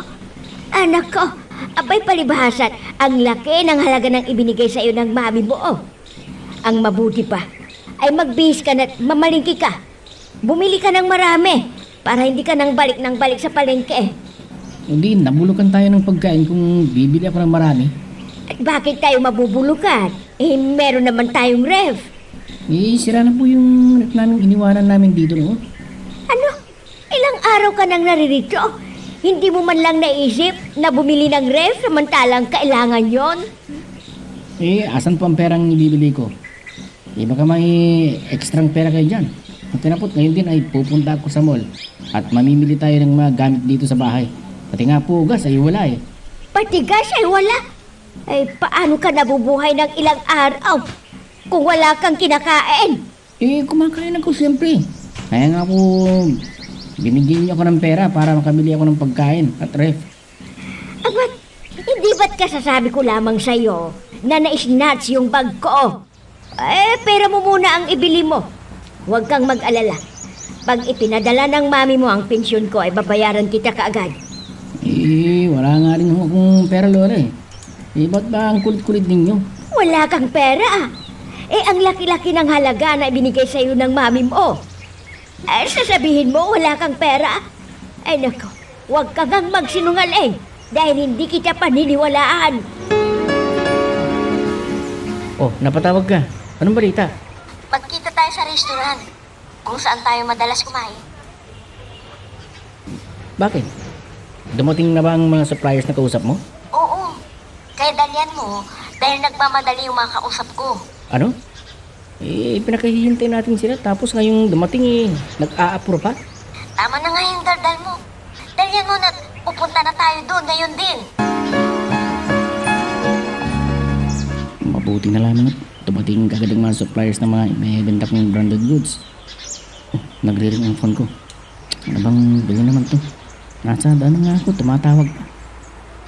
Anak ko, abay palibahasan, ang laki ng halaga ng ibinigay sa iyo ng mami mo. Ang mabuti pa ay magbihis ka na at mamalingki ka. Bumili ka ng marami para hindi ka nang balik sa palengke. Hindi, nabulukan tayo ng pagkain kung bibili ako ng marami. At bakit tayo mabubulukan? Meron naman tayong ref. Sira na po yung ref namin iniwanan namin dito, no? Ano? Ilang araw ka nang naririto? Hindi mo man lang naisip na bumili ng ref samantalang kailangan yon? Asan po ang perang ibibili ko? Baka may ekstrang pera kayo dyan. Ang tinapot ngayon din ay pupunta ako sa mall at mamimili tayo ng mga gamit dito sa bahay. Pati nga po gas ay wala eh. Pati gas ay wala? Paano ka nabubuhay ng ilang araw kung wala kang kinakain? Kumakain ako siyempre. Kaya nga po, binigyan niyo ako ng pera para makabili ako ng pagkain at ref. Hindi ba't kasasabi ko lamang sa'yo na na-snatch yung bag ko? Pera mo muna ang ibili mo. Huwag kang mag-alala. Pag ipinadala ng mami mo ang pensyon ko, ay babayaran kita kaagad. Wala nga rin akong pera, Lola eh. Ba't ba ang kulit-kulit ninyo? Wala kang pera. Ang laki-laki ng halaga na ibinigay sa'yo ng mami mo. Sasabihin mo wala kang pera? Nako, huwag kang magsinungaling dahil hindi kita paniniwalaan. Napatawag ka. Anong balita? Magkita tayo sa restaurant kung saan tayo madalas kumain. Bakit? Dumating na ba ang mga suppliers na kausap mo? Oo. Kaya dalian mo dahil nagmamadali yung mga kausap ko. Ano? Pinakahihintay natin sila tapos ngayong dumating nag-a-approve pa? Tama na nga yung daldal mo. Dalian mo na pupunta na tayo doon ngayon din. Mabuti na lamang at Tumating kagad ang mga suppliers na mga may benta kong branded goods. Oh, nagre-ring ang phone ko. Ano bang bili naman to? Nasa daan nga ako, tumatawag.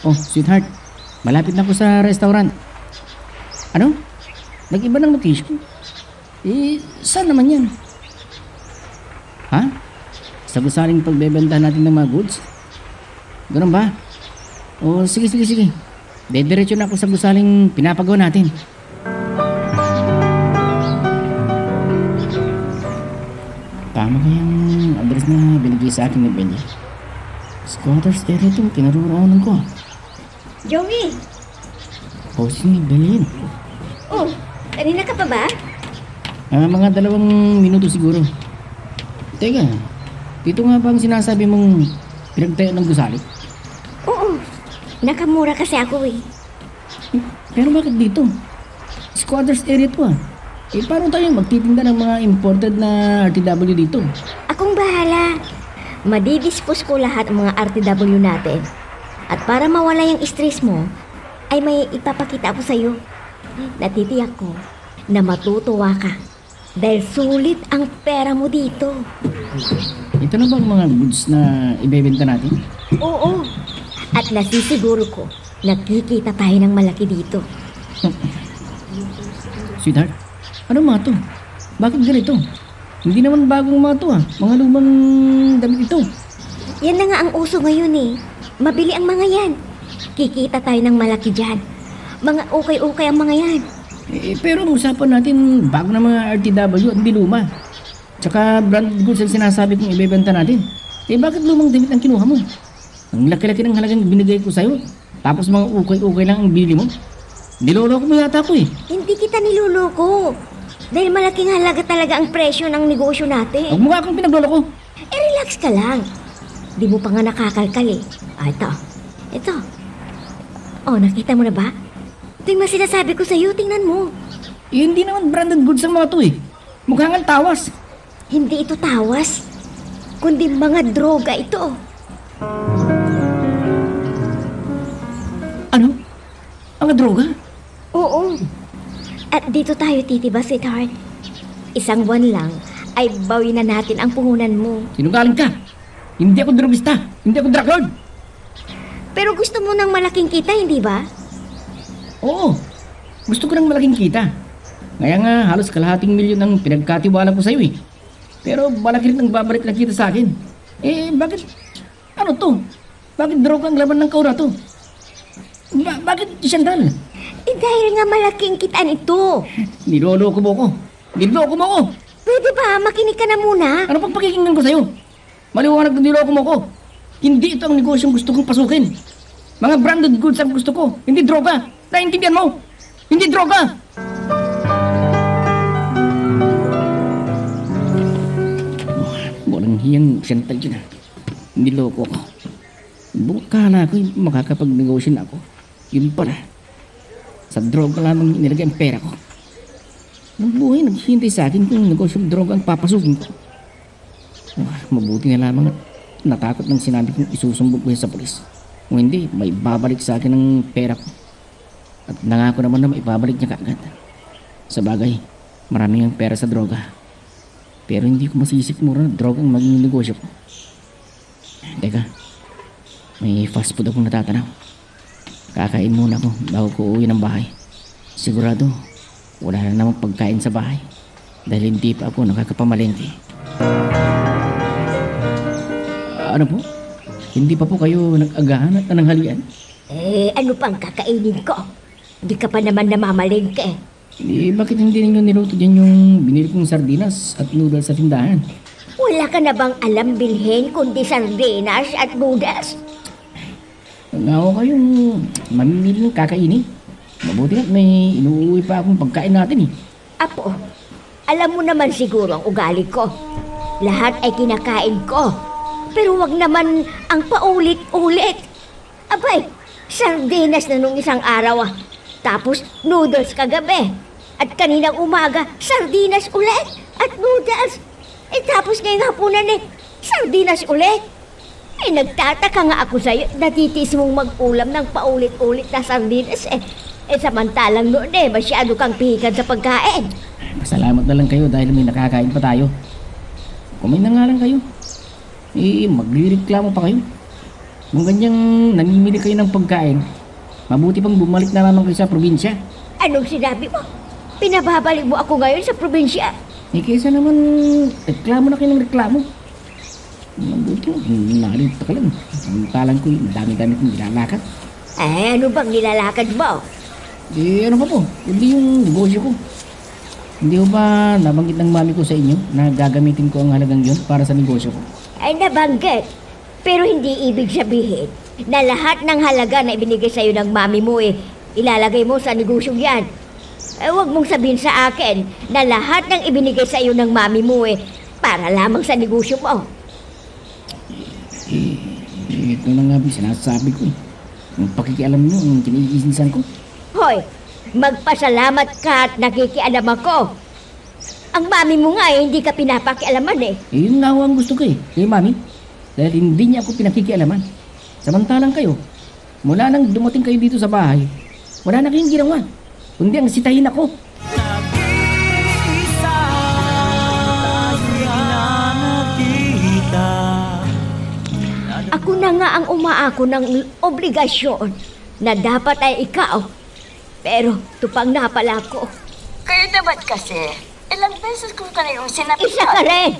Oh, sweetheart, malapit na ako sa restaurant. Ano? Nag-iba ng location? Saan naman yan? Ha? Sa gusaling pagbebenta natin ng mga goods? Ganun ba? O sige. Dediretso na ako sa gusaling pinapagawa natin. Tama kayang address na binigay sa akin ni Benny. Squatters area ito, kinaroroonan ko. Joey! Posting ni Belen. Oh, kanina ka pa ba? Mga 2 minuto siguro. Teka, dito nga ba ang sinasabi mong pinagtayo ng gusali? Oo, nakamura kasi ako eh. Pero bakit dito? Squatters area to ah. Paano tayo magtitinda ng mga imported na RTW dito? Akong bahala. Madidispose ko lahat ng mga RTW natin. At para mawala yung stress mo, ay may ipapakita ako sa'yo. Natitiyak ko na matutuwa ka. Dahil sulit ang pera mo dito. Ito na bang mga goods na ibebenta natin? Oo. At nasisiguro ko, nakikita tayo ng malaki dito. Sweetheart, ano mga to? Bakit ganito? Hindi naman bagong mga to ah. Mga lumang damit ito. Yan na nga ang uso ngayon eh. Mabili ang mga yan. Kikita tayo ng malaki dyan. Mga ukay-ukay ang mga yan. Pero ang usapan natin bago na mga RTW at hindi luma. Tsaka branded goods ang sinasabi kong ibebenta natin. Bakit lumang damit ang kinuha mo? Ang laki-laki ng halagang binigay ko sa'yo. Tapos mga ukay-ukay lang ang bili mo. Niloloko mo yata ko eh. Hindi kita niloloko. Dahil malaking halaga talaga ang presyo ng negosyo natin. Huwag mo nga akong pinagloloko. Relax ka lang. Di mo pa nga nakakalkal eh. Ito. Oh, nakita mo na ba? Ito yung mga sinasabi ko sa'yo, tingnan mo. Hindi naman branded goods ang mga to eh. Mukha nga tawas. Hindi ito tawas, kundi mga droga ito. Ano? Mga droga? Oo. At dito tayo titiba, sweetheart. 1 buwan lang ay bawi na natin ang puhunan mo. Sinungaling ka. Hindi ako drogista. Hindi ako drug lord. Pero gusto mo ng malaking kita, hindi ba? Oo. Gusto ko ng malaking kita. Kaya nga halos 250 milyon ang pinagkatiwala ko sa'yo eh. Pero malaki rin ang babalik na kita sa akin. Bakit? Ano to? Bakit droga ang laman ng kaura to? Bakit siyandal? Dahil nga malaking kitaan ito. Niloloko mo ko. Niloloko mo ko. Pwede ba? Makinig ka na muna. Ano pang pakikinggan ko sa'yo? Maliwanag na niloloko mo ko. Hindi ito ang negosyong gusto kong pasukin. Mga branded goods ang gusto ko. Hindi droga. Naintindihan mo? Hindi droga. Walang hiyang siyentay dyan. Niloko ko. Buong kala ko makakapag-negosyo na ako. Yun pala. Sa droga lamang inilagay ang pera ko. Nang buhay, naghihintay sa akin kung negosyong droga ang papasukin ko. Mabuti na lamang at natakot ng sinabi kong isusumbog ko sa polis. Kung hindi, may babalik sa akin ng pera ko. At nangako naman na maibabalik niya kaagad. Sa bagay, maraming ang pera sa droga. Pero hindi ko masisik mura na droga ang maging negosyo ko. Teka, may fast food akong natatanaw. Kakain muna ako bago ko uwi ng bahay. Sigurado, wala na namang pagkain sa bahay. Dahil hindi pa ako nakakapamalengke. Ano po? Hindi pa po kayo nag-agahan at nananghalian? Ano pang kakainin ko? Hindi ka pa naman namamalengke. Bakit hindi ninyo niluto dyan yung binili kong sardinas at noodles sa tindahan? Wala ka na bang alam bilhin kundi sardinas at noodles? Nga ako kayong mamimili ng kakainin. Mabuti na may inuuwi pa akong pagkain natin eh. Apo, alam mo naman siguro ang ugali ko. Lahat ay kinakain ko. Pero wag naman ang paulit-ulit. Abay, sardinas na nung isang araw ah. Tapos noodles kagabi. At kaninang umaga, sardinas ulit at noodles. Tapos ngayong hapunan sardinas ulit. Nagtataka nga ako sa'yo. Natitiis mong mag-ulam ng paulit-ulit na sardinas Samantalang noon masyado kang pihikan sa pagkain. Pasalamat na lang kayo dahil may nakakain pa tayo. Kumain na nga lang kayo. Magrereklamo pa kayo. Kung ganyang namimili kayo ng pagkain, mabuti pang bumalik na naman kayo sa probinsya. Anong sinabi mo? Pinababalik mo ako ngayon sa probinsya? Kaysa naman reklamo na kayo ng reklamo. Mabuti mo, narito ka lang. Samantalang ko yung dami-dami kong nilalakad. Ano bang nilalakad mo? Ano pa po? Hindi yung negosyo ko. Hindi ko ba nabanggit ng mami ko sa inyo na gagamitin ko ang halagang yun para sa negosyo ko? Nabanggit. Pero hindi ibig sabihin na lahat ng halaga na ibinigay sa'yo ng mami mo ilalagay mo sa negosyong yan. Huwag mong sabihin sa akin na lahat ng ibinigay sa'yo ng mami mo para lamang sa negosyo mo. Ito na nga sinasabi ko Ang pakikialam nyo ang kiniisinsan ko. Hoy, magpasalamat ka at nakikialam ako. Ang mami mo nga hindi ka pinapakialaman Yun nga ang gusto ko kay mami. Dahil hindi niya ako pinakikialaman. Samantalang kayo, mula nang dumating kayo dito sa bahay, wala na kayong ginawa. Kundi ang sitahin ako. Ako na nga ang umaako ng obligasyon na dapat ay ikaw. Pero tupang na pala ko. Kayo dapat kasi, ilang beses ko ka na yung sinabi. Isa ka rin!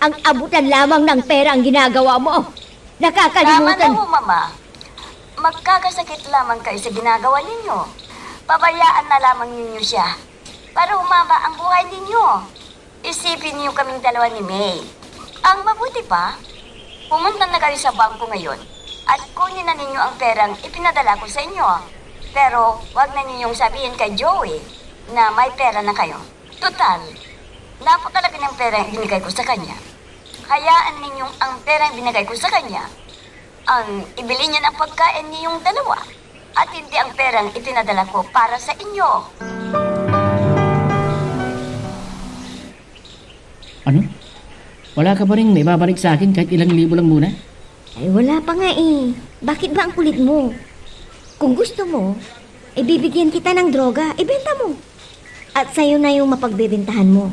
Ang abutan lamang ng pera ang ginagawa mo. Nakakalimutan. Tama na ho, Mama. Magkakasakit lamang kayo sa ginagawa ninyo. Pabayaan na lamang ninyo siya para humaba ang buhay ninyo. Isipin niyo kaming dalawa ni May. Ang mabuti pa, pumunta na kayo sa bangko ngayon at kunin na ninyo ang perang ipinadala ko sa inyo. Pero wag na ninyong sabihin kay Joey na may pera na kayo. Total, napakalaki ng pera yung binigay ko sa kanya. Hayaan ninyong ang pera yung binigay ko sa kanya ang ibili niya ng pagkain niyong dalawa at hindi ang perang ipinadala ko para sa inyo. Ano? Wala ka ba rin may babalik sa akin kahit ilang libo lang muna? Ay, wala pa nga Bakit ba ang kulit mo? Kung gusto mo, ibibigyan kita ng droga, ibenta mo. At sa'yo na yung mapagbebentahan mo.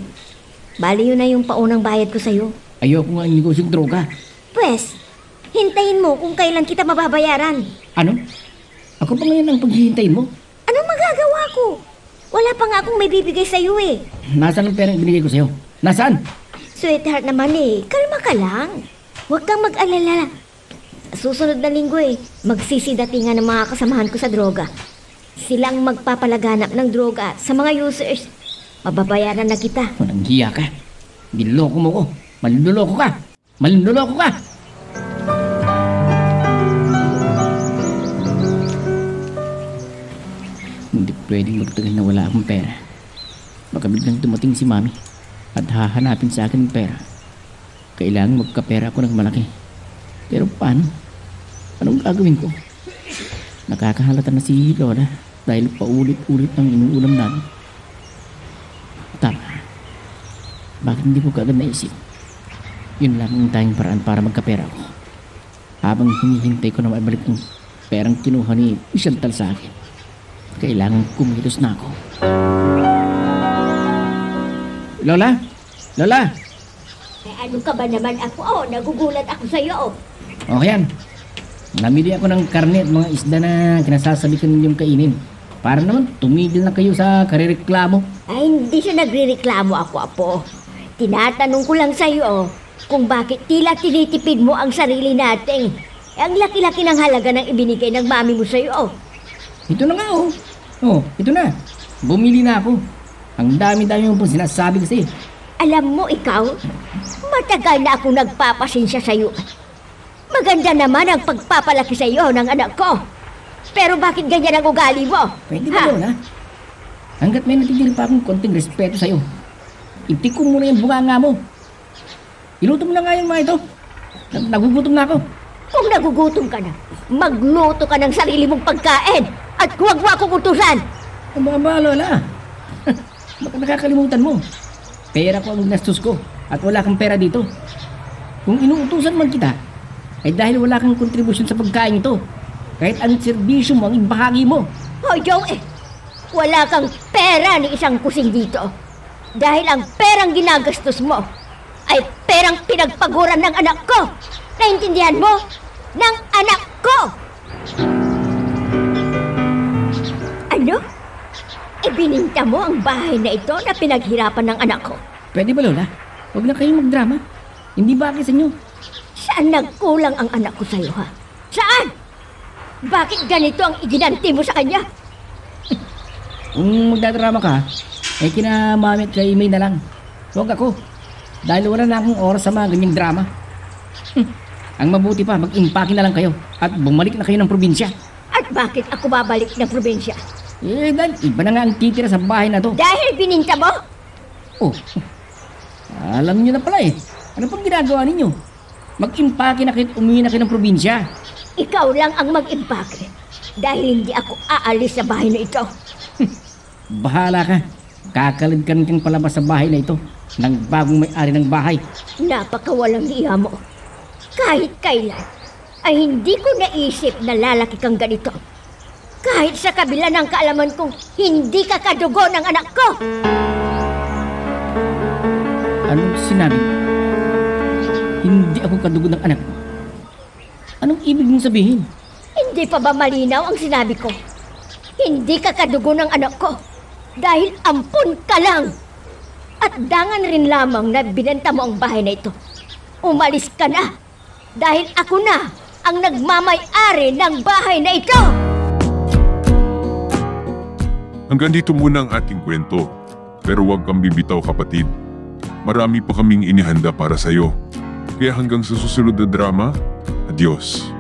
Bali yun na yung paunang bayad ko sa'yo. Ayoko nga ang negosyong droga. Pwes, hintayin mo kung kailan kita mababayaran. Ano? Ako pa ngayon ang paghihintayin mo? Anong magagawa ko? Wala pa nga akong may bibigay sa'yo Nasaan ang pera yung binigay ko sa'yo? Nasaan? Sweetheart naman kalma ka lang. Huwag kang mag-alala. Susunod na linggo magsisidatingan ng mga kasamahan ko sa droga. Silang magpapalaganap ng droga sa mga users. Mababayaran na kita. Walang hiya ka. Niloloko mo ko. Manluloko ka. Manluloko ka. Hindi pwedeng magtagal na wala akong pera. Baka biglang dumating si mami at hahanapin sa akin ng pera. Kailangan magkapera ako ng malaki. Pero paano? Anong gagawin ko? Nakakahalata na si Lola dahil paulit-ulit ang inuulam namin. Tama. Bakit hindi ko kaagad naisip? Yun lang ang tayong paraan para magkapera ako. Habang hinihintay ko na maibalik ang perang kinuha ni Chantal sa akin, kailangan kumilos na ako. Lola? Lola? Ano ka ba naman ako? Nagugulat ako sa'yo. Okay yan. Namili ako ng karne at mga isda na kinasasabi ko ninyong kainin. Para naman tumigil na kayo sa karireklamo. Ay, hindi siya nagre-reklamo ako, Apo. Tinatanong ko lang sa'yo kung bakit tila tinitipid mo ang sarili natin. Ang laki-laki ng halaga ng ibinigay ng mami mo sa'yo. Ito na nga ito na. Bumili na ako. Ang dami-dami mo po sinasabi kasi. Alam mo ikaw, matagal na akong nagpapasensya sa'yo. Maganda naman ang pagpapalaki sa'yo ng anak ko. Pero bakit ganyan ang ugali mo? Pwede ba yun, ha? Hanggat may natitira pa akong konting respeto sa'yo, itik ko muna yung bunganga mo. Iluto mo na nga yung mga ito. Nagugutom na ako. Kung nagugutom ka na, magluto ka ng sarili mong pagkain at huwag mo akong utusan. Aba, Lola. Baka nakakalimutan mo. Pera ko ang ginastos ko at wala kang pera dito. Kung inuutusan man kita, ay dahil wala kang kontribusyon sa pagkain ito. Kahit ang serbisyo mo ang ibahagi mo. Hoy, Joey! Wala kang pera ni isang kusing dito. Dahil ang perang ginagastos mo ay perang pinagpaguran ng anak ko. Naintindihan mo? Ng anak ko! Ano? Ibininta mo ang bahay na ito na pinaghirapan ng anak ko. Pwede ba, Lola? Huwag na kayong magdrama. Hindi bagay sa inyo. Saan nagkulang ang anak ko sa'yo, ha? Saan? Bakit ganito ang iginanti mo sa kanya? Kung magdadrama ka, eh kina mami at kay May na lang. Huwag ako. Dahil wala na akong oras sa mga ganyang drama. Ang mabuti pa, mag-impake na lang kayo at bumalik na kayo ng probinsya. At bakit ako babalik ng probinsya? Eh, dahil iba na nga ang titira sa bahay na to. Dahil bininta mo? Oh, alam niyo na pala eh. Ano pang ginagawa ninyo? Mag-impake na kayo at umuwi na kayo ng probinsya. Ikaw lang ang mag-impake. Dahil hindi ako aalis sa bahay na ito. Bahala ka. Kakalidkan kang palabas sa bahay na ito ng bagong may-ari ng bahay. Napakawalang hiya mo. Kahit kailan ay hindi ko naisip na lalaki kang ganito. Kahit sa kabila ng kaalaman kong hindi ka kadugo ng anak ko. Anong sinabi? Hindi ako kadugo ng anak mo. Anong ibig mong sabihin? Hindi pa ba malinaw ang sinabi ko? Hindi ka kadugo ng anak ko. Dahil ampun ka lang. At dangan rin lamang na binenta mo ang bahay na ito. Umalis ka na. Dahil ako na ang nagmamay-ari ng bahay na ito. Hanggang dito muna ang ating kwento. Pero huwag kang bibitaw, kapatid. Marami pa kaming inihanda para sa'yo. Kaya hanggang sa susunod na drama, adios.